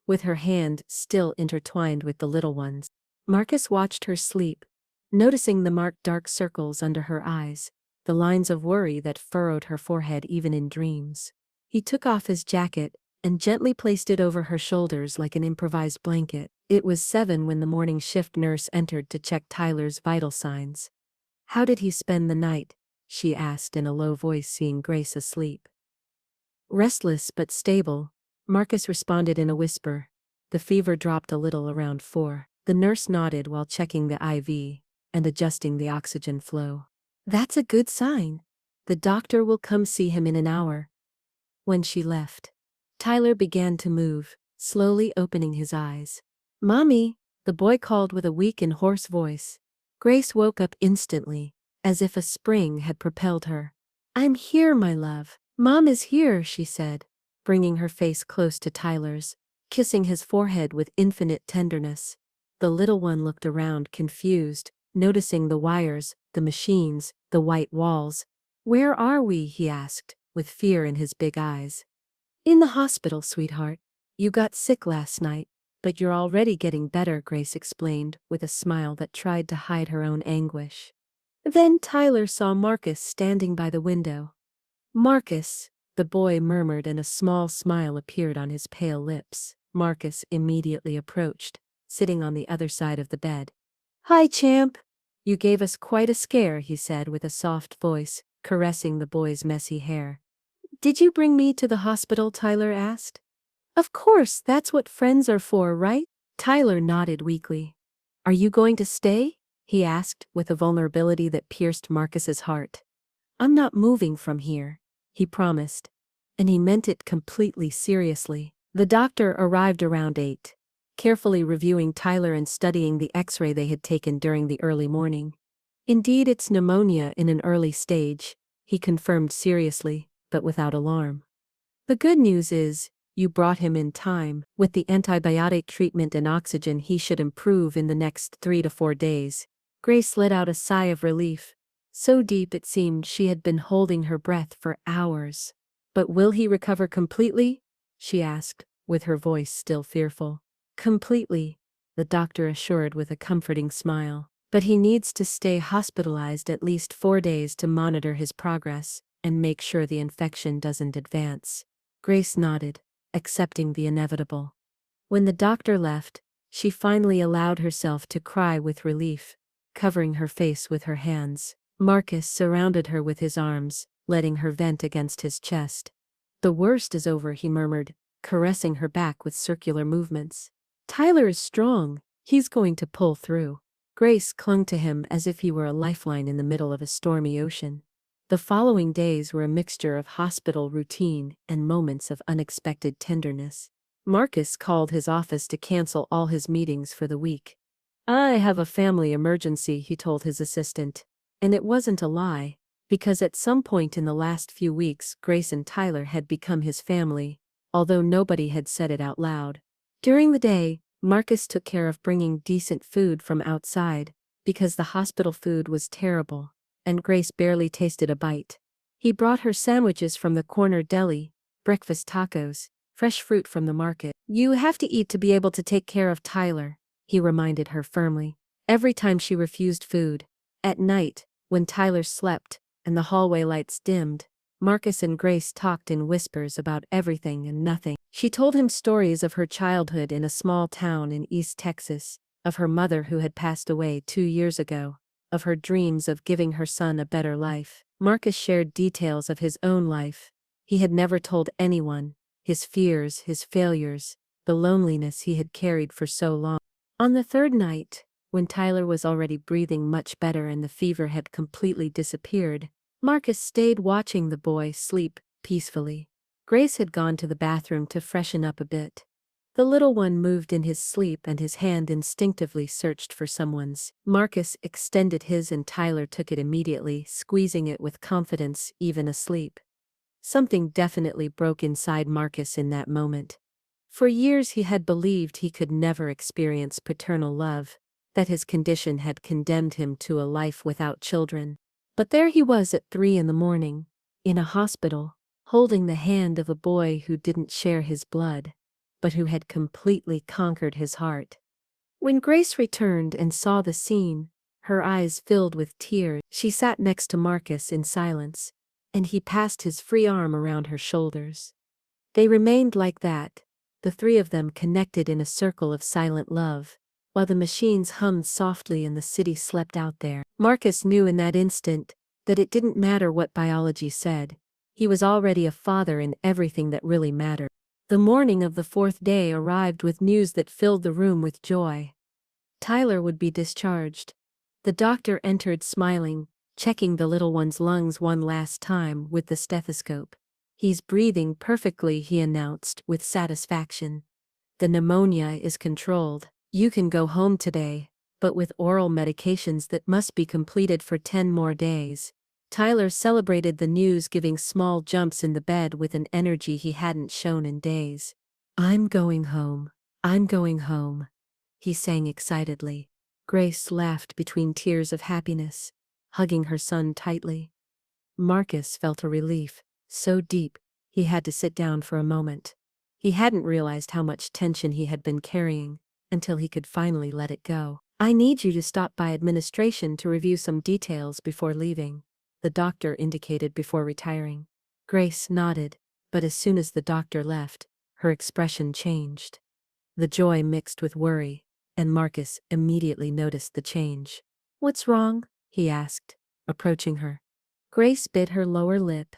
S1: with her hand still intertwined with the little one's. Marcus watched her sleep, noticing the marked dark circles under her eyes, the lines of worry that furrowed her forehead even in dreams. He took off his jacket and gently placed it over her shoulders like an improvised blanket. It was 7 when the morning shift nurse entered to check Tyler's vital signs. "How did he spend the night?" she asked in a low voice, seeing Grace asleep. "Restless but stable," Marcus responded in a whisper. "The fever dropped a little around 4. The nurse nodded while checking the IV and adjusting the oxygen flow. "That's a good sign. The doctor will come see him in an hour." When she left, Tyler began to move, slowly opening his eyes. "Mommy," the boy called with a weak and hoarse voice. Grace woke up instantly, as if a spring had propelled her. "I'm here, my love. Mom is here," she said, bringing her face close to Tyler's, kissing his forehead with infinite tenderness. The little one looked around, confused, noticing the wires, the machines, the white walls. "Where are we?" he asked, with fear in his big eyes. "In the hospital, sweetheart. You got sick last night, but you're already getting better," Grace explained, with a smile that tried to hide her own anguish. Then Tyler saw Marcus standing by the window. "Marcus," the boy murmured, and a small smile appeared on his pale lips. Marcus immediately approached, sitting on the other side of the bed. "Hi, champ. You gave us quite a scare," he said with a soft voice, caressing the boy's messy hair. "Did you bring me to the hospital?" Tyler asked. "Of course, that's what friends are for, right?" Tyler nodded weakly. "Are you going to stay?" he asked, with a vulnerability that pierced Marcus's heart. "I'm not moving from here," he promised. And he meant it completely seriously. The doctor arrived around 8, carefully reviewing Tyler and studying the X-ray they had taken during the early morning. "Indeed, it's pneumonia in an early stage," he confirmed seriously, but without alarm. "The good news is, you brought him in time. With the antibiotic treatment and oxygen, he should improve in the next 3 to 4 days." Grace let out a sigh of relief, so deep it seemed she had been holding her breath for hours. "But will he recover completely?" she asked, with her voice still fearful. "Completely," the doctor assured with a comforting smile. "But he needs to stay hospitalized at least 4 days to monitor his progress and make sure the infection doesn't advance." Grace nodded, accepting the inevitable. When the doctor left, she finally allowed herself to cry with relief, covering her face with her hands. Marcus surrounded her with his arms, letting her vent against his chest. "The worst is over," he murmured, caressing her back with circular movements. "Tyler is strong. He's going to pull through." Grace clung to him as if he were a lifeline in the middle of a stormy ocean. The following days were a mixture of hospital routine and moments of unexpected tenderness. Marcus called his office to cancel all his meetings for the week. "I have a family emergency," he told his assistant. And it wasn't a lie, because at some point in the last few weeks, Grace and Tyler had become his family, although nobody had said it out loud. During the day, Marcus took care of bringing decent food from outside, because the hospital food was terrible, and Grace barely tasted a bite. He brought her sandwiches from the corner deli, breakfast tacos, fresh fruit from the market. "You have to eat to be able to take care of Tyler," he reminded her firmly, every time she refused food. At night, when Tyler slept and the hallway lights dimmed, Marcus and Grace talked in whispers about everything and nothing. She told him stories of her childhood in a small town in East Texas, of her mother who had passed away 2 years ago, of her dreams of giving her son a better life. Marcus shared details of his own life. He had never told anyone, his fears, his failures, the loneliness he had carried for so long. On the third night, when Tyler was already breathing much better and the fever had completely disappeared, Marcus stayed watching the boy sleep peacefully. Grace had gone to the bathroom to freshen up a bit. The little one moved in his sleep and his hand instinctively searched for someone's. Marcus extended his and Tyler took it immediately, squeezing it with confidence, even asleep. Something definitely broke inside Marcus in that moment. For years he had believed he could never experience paternal love, that his condition had condemned him to a life without children. But there he was at 3 in the morning, in a hospital, holding the hand of a boy who didn't share his blood, but who had completely conquered his heart. When Grace returned and saw the scene, her eyes filled with tears. She sat next to Marcus in silence, and he passed his free arm around her shoulders. They remained like that, the three of them connected in a circle of silent love, while the machines hummed softly and the city slept out there. Marcus knew in that instant that it didn't matter what biology said. He was already a father in everything that really mattered. The morning of the fourth day arrived with news that filled the room with joy. Tyler would be discharged. The doctor entered smiling, checking the little one's lungs one last time with the stethoscope. "He's breathing perfectly," he announced with satisfaction. "The pneumonia is controlled. You can go home today, but with oral medications that must be completed for 10 more days." Tyler celebrated the news, giving small jumps in the bed with an energy he hadn't shown in days. "I'm going home. I'm going home," he sang excitedly. Grace laughed between tears of happiness, hugging her son tightly. Marcus felt a relief, so deep, he had to sit down for a moment. He hadn't realized how much tension he had been carrying, until he could finally let it go. "I need you to stop by administration to review some details before leaving," the doctor indicated before retiring. Grace nodded, but as soon as the doctor left, her expression changed. The joy mixed with worry, and Marcus immediately noticed the change. "What's wrong?" he asked, approaching her. Grace bit her lower lip,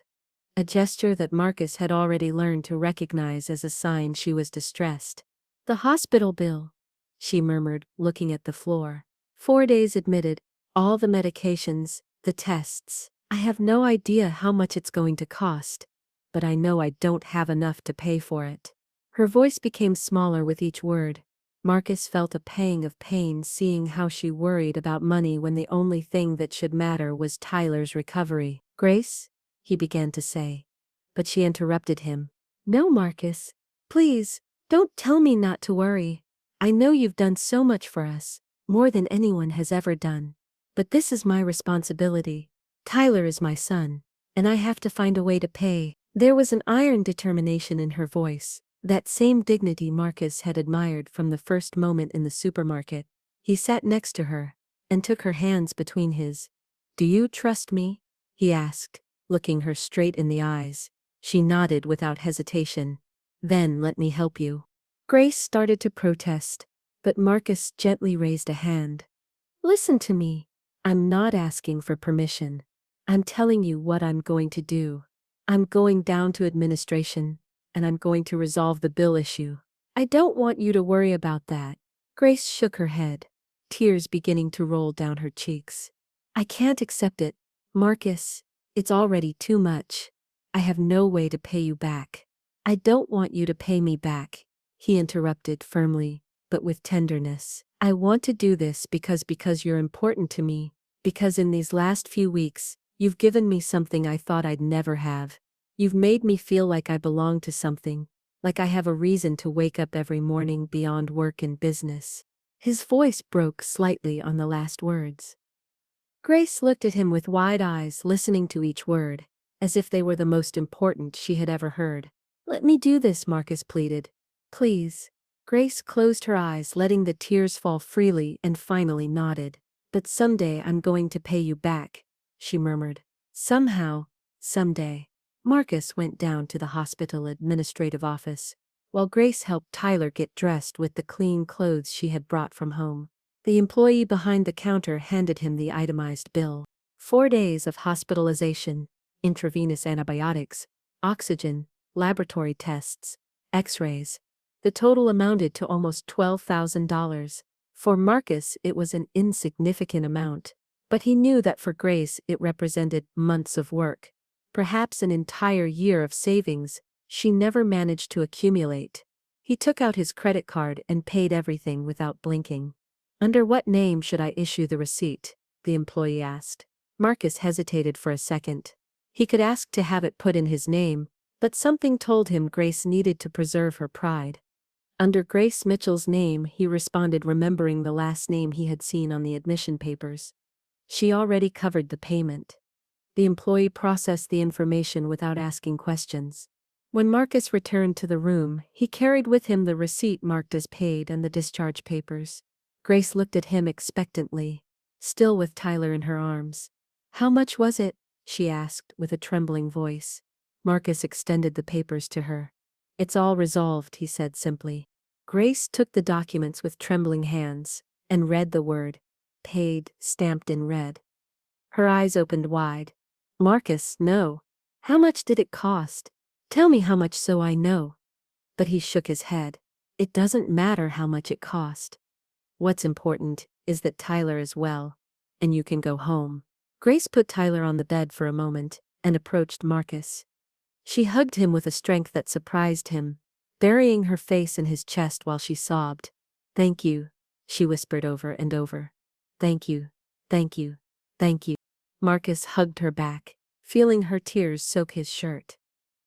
S1: a gesture that Marcus had already learned to recognize as a sign she was distressed. "The hospital bill," she murmured, looking at the floor. 4 days admitted, all the medications, the tests. "I have no idea how much it's going to cost, but I know I don't have enough to pay for it." Her voice became smaller with each word. Marcus felt a pang of pain seeing how she worried about money when the only thing that should matter was Tyler's recovery. "Grace?" he began to say. But she interrupted him. "No, Marcus. Please, don't tell me not to worry. I know you've done so much for us, more than anyone has ever done. But this is my responsibility. Tyler is my son, and I have to find a way to pay." There was an iron determination in her voice, that same dignity Marcus had admired from the first moment in the supermarket. He sat next to her, and took her hands between his. "Do you trust me?" he asked, looking her straight in the eyes. She nodded without hesitation. "Then let me help you." Grace started to protest, but Marcus gently raised a hand. "Listen to me. I'm not asking for permission. I'm telling you what I'm going to do. I'm going down to administration, and I'm going to resolve the bill issue. I don't want you to worry about that." Grace shook her head, tears beginning to roll down her cheeks. "I can't accept it, Marcus. It's already too much. I have no way to pay you back." "I don't want you to pay me back," he interrupted firmly, but with tenderness. "I want to do this because you're important to me, because in these last few weeks, you've given me something I thought I'd never have. You've made me feel like I belong to something, like I have a reason to wake up every morning beyond work and business." His voice broke slightly on the last words. Grace looked at him with wide eyes, listening to each word, as if they were the most important she had ever heard. "Let me do this," Marcus pleaded. "Please." Grace closed her eyes, letting the tears fall freely, and finally nodded. "But someday I'm going to pay you back," she murmured. "Somehow, someday." Marcus went down to the hospital administrative office, while Grace helped Tyler get dressed with the clean clothes she had brought from home. The employee behind the counter handed him the itemized bill. 4 days of hospitalization, intravenous antibiotics, oxygen, laboratory tests, x-rays. The total amounted to almost $12,000. For Marcus, it was an insignificant amount, but he knew that for Grace it represented months of work, perhaps an entire year of savings she never managed to accumulate. He took out his credit card and paid everything without blinking. "Under what name should I issue the receipt?" the employee asked. Marcus hesitated for a second. He could ask to have it put in his name, but something told him Grace needed to preserve her pride. "Under Grace Mitchell's name," he responded, remembering the last name he had seen on the admission papers. She already covered the payment. The employee processed the information without asking questions. When Marcus returned to the room, he carried with him the receipt marked as paid and the discharge papers. Grace looked at him expectantly, still with Tyler in her arms. "How much was it?" she asked with a trembling voice. Marcus extended the papers to her. "It's all resolved," he said simply. Grace took the documents with trembling hands and read the word paid stamped in red. Her eyes opened wide. "Marcus, no. How much did it cost? Tell me how much so I know." But he shook his head. "It doesn't matter how much it cost. What's important is that Tyler is well, and you can go home." Grace put Tyler on the bed for a moment and approached Marcus. She hugged him with a strength that surprised him, burying her face in his chest while she sobbed. "Thank you," she whispered over and over. "Thank you, thank you, thank you." Marcus hugged her back, feeling her tears soak his shirt.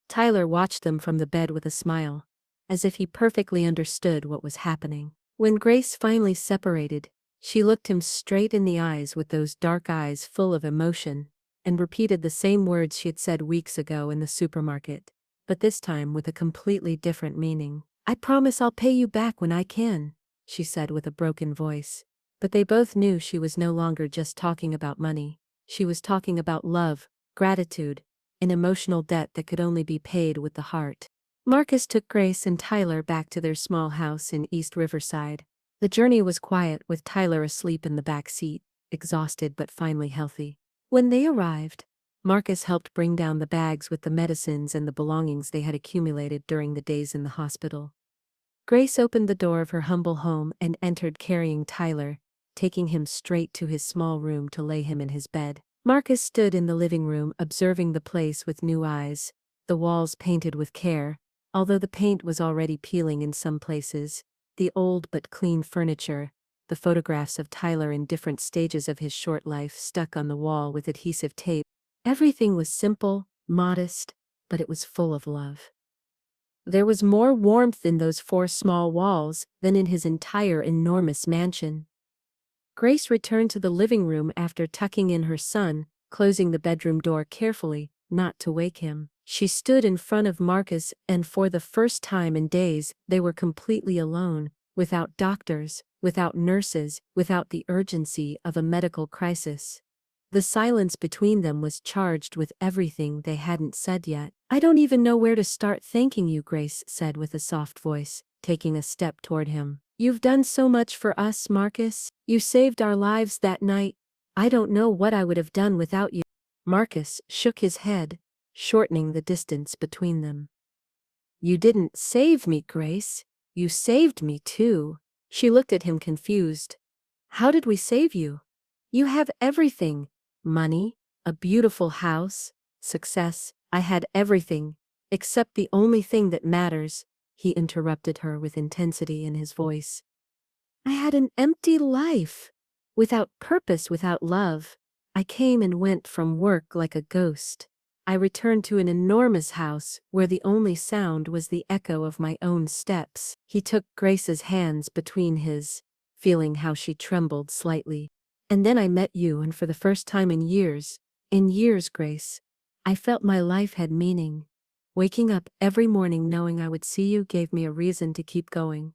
S1: Tyler watched them from the bed with a smile, as if he perfectly understood what was happening. When Grace finally separated, she looked him straight in the eyes with those dark eyes full of emotion, and repeated the same words she had said weeks ago in the supermarket, but this time with a completely different meaning. "I promise I'll pay you back when I can," she said with a broken voice. But they both knew she was no longer just talking about money. She was talking about love, gratitude, an emotional debt that could only be paid with the heart. Marcus took Grace and Tyler back to their small house in East Riverside. The journey was quiet, with Tyler asleep in the back seat, exhausted but finally healthy. When they arrived, Marcus helped bring down the bags with the medicines and the belongings they had accumulated during the days in the hospital. Grace opened the door of her humble home and entered carrying Tyler, taking him straight to his small room to lay him in his bed. Marcus stood in the living room observing the place with new eyes, the walls painted with care, although the paint was already peeling in some places, the old but clean furniture, the photographs of Tyler in different stages of his short life stuck on the wall with adhesive tape. Everything was simple, modest, but it was full of love. There was more warmth in those four small walls than in his entire enormous mansion. Grace returned to the living room after tucking in her son, closing the bedroom door carefully, not to wake him. She stood in front of Marcus, and for the first time in days, they were completely alone, without doctors, without nurses, without the urgency of a medical crisis. The silence between them was charged with everything they hadn't said yet. "I don't even know where to start thanking you," Grace said with a soft voice, taking a step toward him. "You've done so much for us, Marcus. You saved our lives that night. I don't know what I would have done without you." Marcus shook his head, shortening the distance between them. "You didn't save me, Grace. You saved me too." She looked at him confused. "How did we save you? You have everything. Money, a beautiful house, success." "I had everything, except the only thing that matters," he interrupted her with intensity in his voice. "I had an empty life, without purpose, without love. I came and went from work like a ghost. I returned to an enormous house where the only sound was the echo of my own steps." He took Grace's hands between his, feeling how she trembled slightly. "And then I met you, and for the first time in years, Grace, I felt my life had meaning. Waking up every morning knowing I would see you gave me a reason to keep going."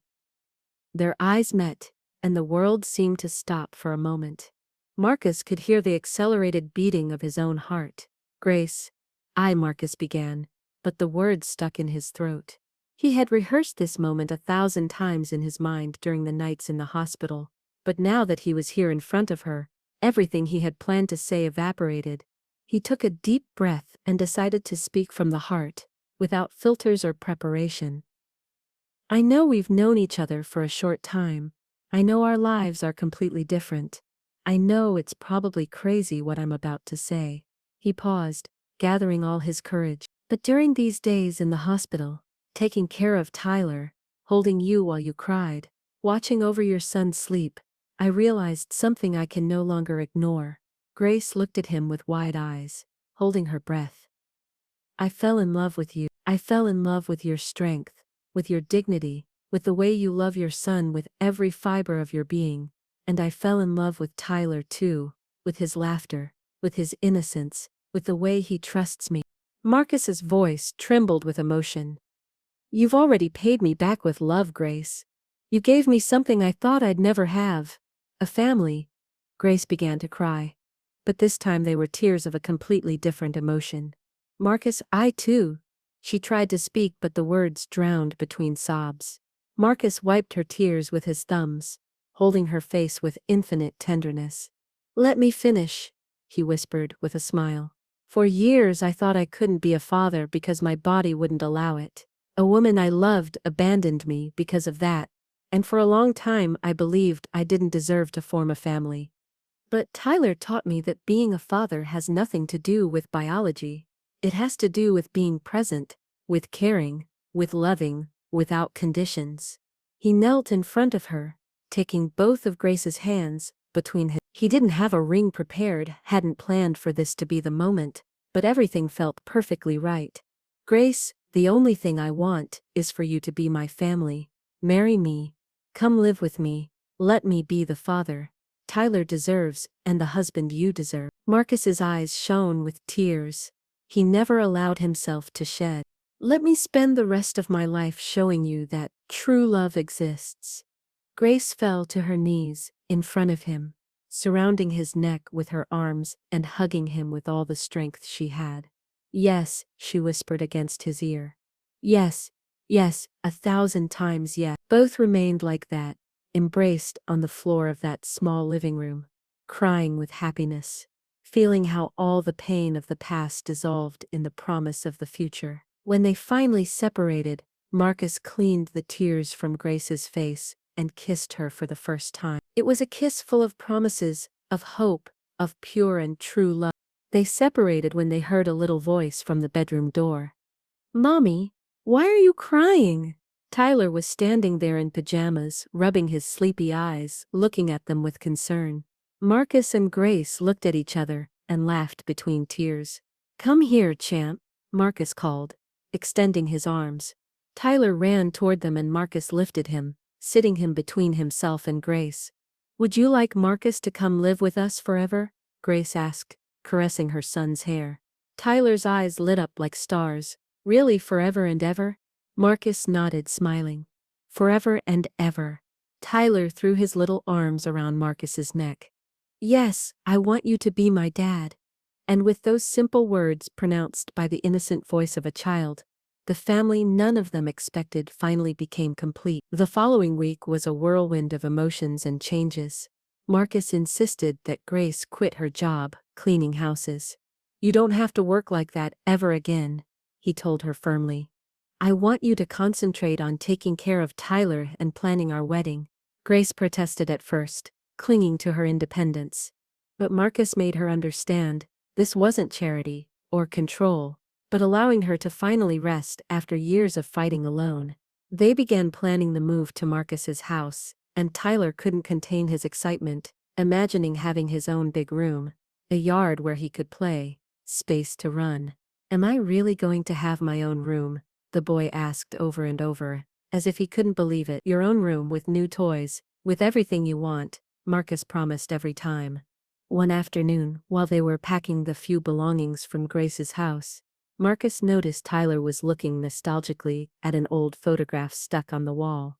S1: Their eyes met, and the world seemed to stop for a moment. Marcus could hear the accelerated beating of his own heart. "Grace," Marcus began, but the words stuck in his throat. He had rehearsed this moment 1,000 times in his mind during the nights in the hospital, but now that he was here in front of her, everything he had planned to say evaporated. He took a deep breath and decided to speak from the heart, without filters or preparation. "I know we've known each other for a short time. I know our lives are completely different. I know it's probably crazy what I'm about to say." He paused, gathering all his courage. "But during these days in the hospital, taking care of Tyler, holding you while you cried, watching over your son sleep, I realized something I can no longer ignore." Grace looked at him with wide eyes, holding her breath. "I fell in love with you. I fell in love with your strength, with your dignity, with the way you love your son with every fiber of your being, and I fell in love with Tyler too, with his laughter, with his innocence, with the way he trusts me." Marcus's voice trembled with emotion. "You've already paid me back with love, Grace. You gave me something I thought I'd never have. A family." Grace began to cry. But this time they were tears of a completely different emotion. "Marcus, I too." She tried to speak, but the words drowned between sobs. Marcus wiped her tears with his thumbs, holding her face with infinite tenderness. "Let me finish," he whispered with a smile. "For years I thought I couldn't be a father because my body wouldn't allow it. A woman I loved abandoned me because of that, and for a long time I believed I didn't deserve to form a family. But Tyler taught me that being a father has nothing to do with biology. It has to do with being present, with caring, with loving, without conditions." He knelt in front of her, taking both of Grace's hands between his. He didn't have a ring prepared, hadn't planned for this to be the moment, but everything felt perfectly right. "Grace, the only thing I want is for you to be my family. Marry me. Come live with me. Let me be the father Tyler deserves and the husband you deserve." Marcus's eyes shone with tears. He never allowed himself to shed. "Let me spend the rest of my life showing you that true love exists." Grace fell to her knees in front of him, surrounding his neck with her arms and hugging him with all the strength she had. "Yes," she whispered against his ear. "Yes, yes, 1,000 times yes." Both remained like that, embraced on the floor of that small living room, crying with happiness, feeling how all the pain of the past dissolved in the promise of the future. When they finally separated, Marcus cleaned the tears from Grace's face and kissed her for the first time. It was a kiss full of promises, of hope, of pure and true love. They separated when they heard a little voice from the bedroom door. "Mommy, why are you crying?" Tyler was standing there in pajamas, rubbing his sleepy eyes, looking at them with concern. Marcus and Grace looked at each other and laughed between tears. "Come here, champ," Marcus called, extending his arms. Tyler ran toward them and Marcus lifted him, sitting him between himself and Grace. "Would you like Marcus to come live with us forever?" Grace asked, caressing her son's hair. Tyler's eyes lit up like stars. "Really, forever and ever?" Marcus nodded, smiling. "Forever and ever." Tyler threw his little arms around Marcus's neck. "Yes, I want you to be my dad." And with those simple words pronounced by the innocent voice of a child, the family none of them expected finally became complete. The following week was a whirlwind of emotions and changes. Marcus insisted that Grace quit her job, cleaning houses. "You don't have to work like that ever again," he told her firmly. "I want you to concentrate on taking care of Tyler and planning our wedding." Grace protested at first, clinging to her independence. But Marcus made her understand this wasn't charity or control, but allowing her to finally rest after years of fighting alone. They began planning the move to Marcus's house, and Tyler couldn't contain his excitement, imagining having his own big room, a yard where he could play, space to run. "Am I really going to have my own room?" the boy asked over and over, as if he couldn't believe it. "Your own room with new toys, with everything you want," Marcus promised every time. One afternoon, while they were packing the few belongings from Grace's house, Marcus noticed Tyler was looking nostalgically at an old photograph stuck on the wall.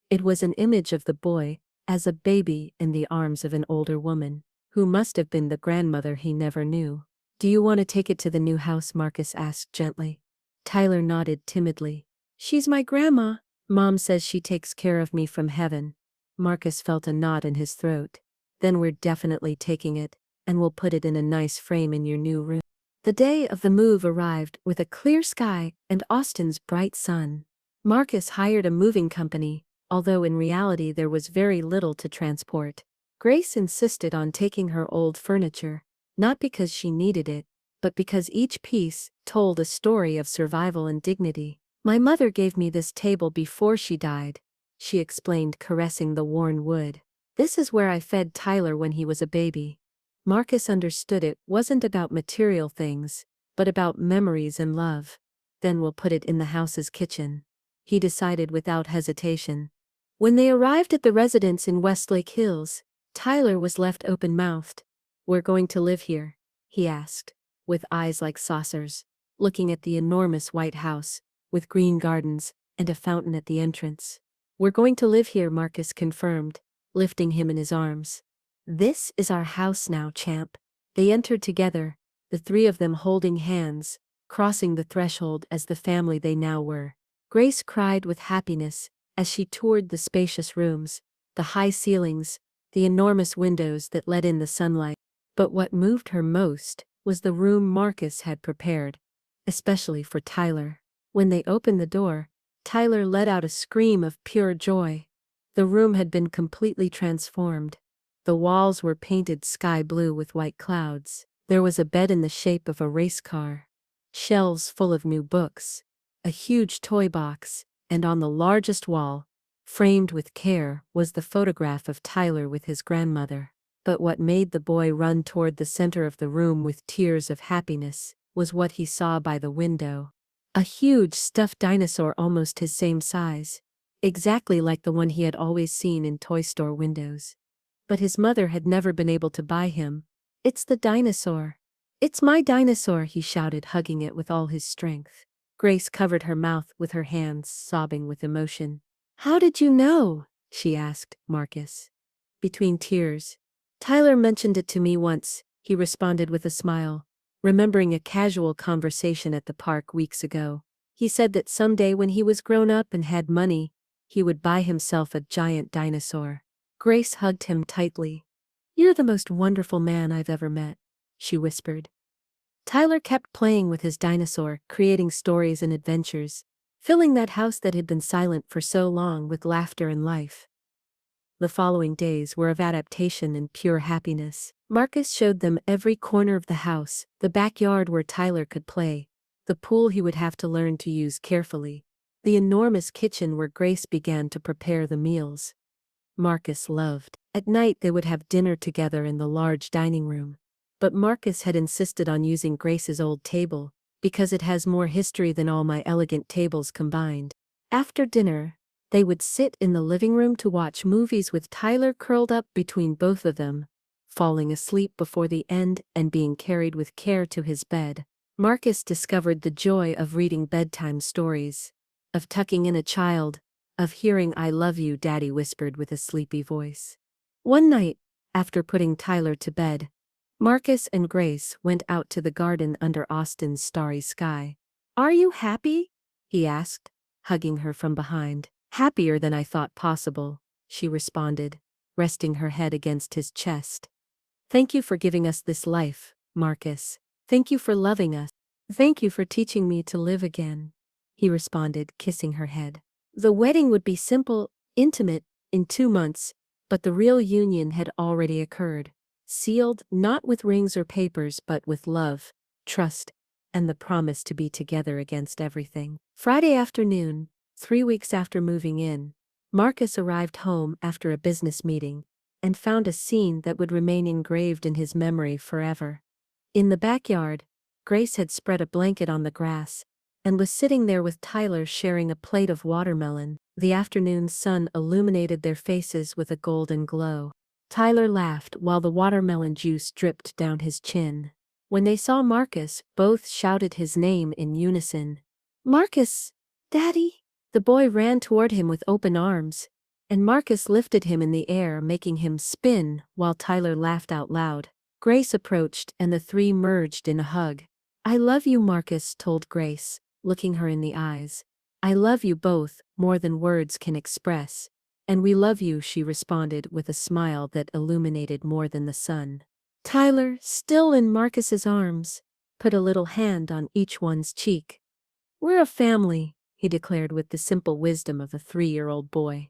S1: It was an image of the boy as a baby in the arms of an older woman, who must have been the grandmother he never knew. "Do you want to take it to the new house?" Marcus asked gently. Tyler nodded timidly. "She's my grandma. Mom says she takes care of me from heaven." Marcus felt a knot in his throat. "Then we're definitely taking it, and we'll put it in a nice frame in your new room." The day of the move arrived with a clear sky and Austin's bright sun. Marcus hired a moving company, although in reality there was very little to transport. Grace insisted on taking her old furniture, not because she needed it, but because each piece told a story of survival and dignity. "My mother gave me this table before she died," she explained, caressing the worn wood. "This is where I fed Tyler when he was a baby." Marcus understood it wasn't about material things, but about memories and love. "Then we'll put it in the house's kitchen," he decided without hesitation. When they arrived at the residence in Westlake Hills, Tyler was left open-mouthed. "We're going to live here?" he asked. with eyes like saucers, looking at the enormous white house, with green gardens, and a fountain at the entrance. "We're going to live here," Marcus confirmed, lifting him in his arms. "This is our house now, champ." They entered together, the three of them holding hands, crossing the threshold as the family they now were. Grace cried with happiness as she toured the spacious rooms, the high ceilings, the enormous windows that let in the sunlight. But what moved her most was the room Marcus had prepared, especially for Tyler. When they opened the door, Tyler let out a scream of pure joy. The room had been completely transformed. The walls were painted sky blue with white clouds. There was a bed in the shape of a race car, shelves full of new books, a huge toy box, and on the largest wall, framed with care, was the photograph of Tyler with his grandmother. But what made the boy run toward the center of the room with tears of happiness was what he saw by the window. A huge stuffed dinosaur almost his same size, exactly like the one he had always seen in toy store windows. But his mother had never been able to buy him. "It's the dinosaur. It's my dinosaur," he shouted, hugging it with all his strength. Grace covered her mouth with her hands, sobbing with emotion. "How did you know?" she asked Marcus, between tears. "Tyler mentioned it to me once," he responded with a smile, remembering a casual conversation at the park weeks ago. "He said that someday when he was grown up and had money, he would buy himself a giant dinosaur." Grace hugged him tightly. "You're the most wonderful man I've ever met," she whispered. Tyler kept playing with his dinosaur, creating stories and adventures, filling that house that had been silent for so long with laughter and life. The following days were of adaptation and pure happiness. Marcus showed them every corner of the house, the backyard where Tyler could play, the pool he would have to learn to use carefully, the enormous kitchen where Grace began to prepare the meals Marcus loved. At night they would have dinner together in the large dining room. But Marcus had insisted on using Grace's old table, because it has more history than all my elegant tables combined. After dinner, they would sit in the living room to watch movies with Tyler curled up between both of them, falling asleep before the end and being carried with care to his bed. Marcus discovered the joy of reading bedtime stories, of tucking in a child, of hearing "I love you, Daddy," whispered with a sleepy voice. One night, after putting Tyler to bed, Marcus and Grace went out to the garden under Austin's starry sky. "Are you happy?" he asked, hugging her from behind. "Happier than I thought possible," she responded, resting her head against his chest. "Thank you for giving us this life, Marcus. Thank you for loving us. Thank you for teaching me to live again," he responded, kissing her head. The wedding would be simple, intimate, in 2 months, but the real union had already occurred, sealed not with rings or papers but with love, trust, and the promise to be together against everything. Friday afternoon, 3 weeks after moving in, Marcus arrived home after a business meeting and found a scene that would remain engraved in his memory forever. In the backyard, Grace had spread a blanket on the grass and was sitting there with Tyler sharing a plate of watermelon. The afternoon sun illuminated their faces with a golden glow. Tyler laughed while the watermelon juice dripped down his chin. When they saw Marcus, both shouted his name in unison. "Marcus! Daddy!" The boy ran toward him with open arms, and Marcus lifted him in the air, making him spin while Tyler laughed out loud. Grace approached and the three merged in a hug. "I love you," Marcus told Grace, looking her in the eyes. "I love you both, more than words can express." "And we love you," she responded with a smile that illuminated more than the sun. Tyler, still in Marcus's arms, put a little hand on each one's cheek. "We're a family," he declared with the simple wisdom of a 3-year-old boy.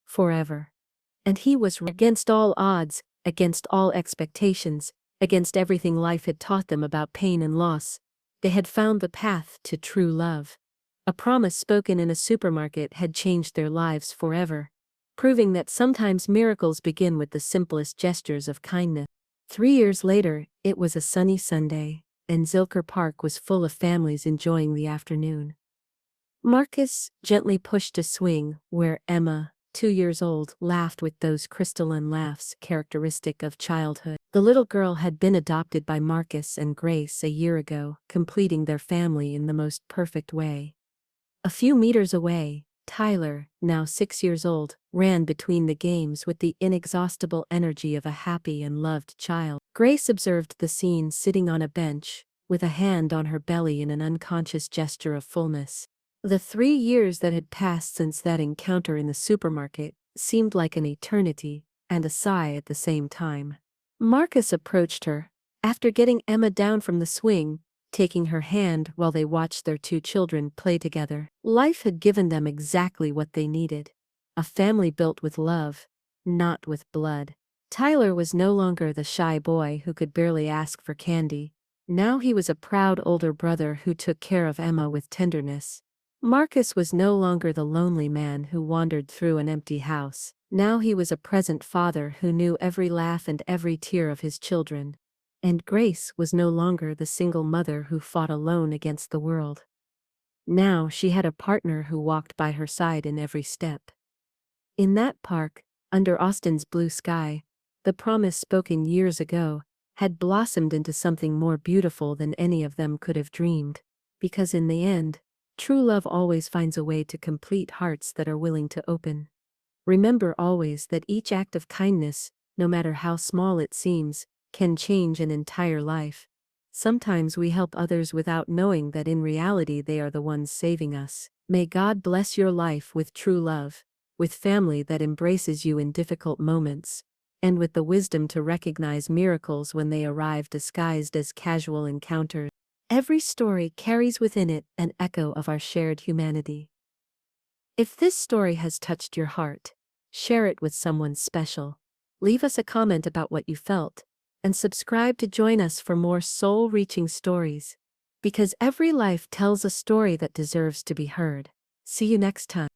S1: Forever. And he was against all odds, against all expectations, against everything life had taught them about pain and loss. They had found the path to true love. A promise spoken in a supermarket had changed their lives forever, proving that sometimes miracles begin with the simplest gestures of kindness. 3 years later, it was a sunny Sunday, and Zilker Park was full of families enjoying the afternoon. Marcus gently pushed a swing where Emma, 2 years old, laughed with those crystalline laughs characteristic of childhood. The little girl had been adopted by Marcus and Grace a year ago, completing their family in the most perfect way. A few meters away, Tyler, now 6 years old, ran between the games with the inexhaustible energy of a happy and loved child. Grace observed the scene sitting on a bench, with a hand on her belly in an unconscious gesture of fullness. The 3 years that had passed since that encounter in the supermarket seemed like an eternity, and a sigh at the same time. Marcus approached her, after getting Emma down from the swing, taking her hand while they watched their two children play together. Life had given them exactly what they needed. A family built with love, not with blood. Tyler was no longer the shy boy who could barely ask for candy. Now he was a proud older brother who took care of Emma with tenderness. Marcus was no longer the lonely man who wandered through an empty house. Now he was a present father who knew every laugh and every tear of his children. And Grace was no longer the single mother who fought alone against the world. Now she had a partner who walked by her side in every step. In that park, under Austin's blue sky, the promise spoken years ago had blossomed into something more beautiful than any of them could have dreamed. Because in the end, true love always finds a way to complete hearts that are willing to open. Remember always that each act of kindness, no matter how small it seems, can change an entire life. Sometimes we help others without knowing that in reality they are the ones saving us. May God bless your life with true love, with family that embraces you in difficult moments, and with the wisdom to recognize miracles when they arrive disguised as casual encounters. Every story carries within it an echo of our shared humanity. If this story has touched your heart, share it with someone special. Leave us a comment about what you felt, and subscribe to join us for more soul-reaching stories. Because every life tells a story that deserves to be heard. See you next time.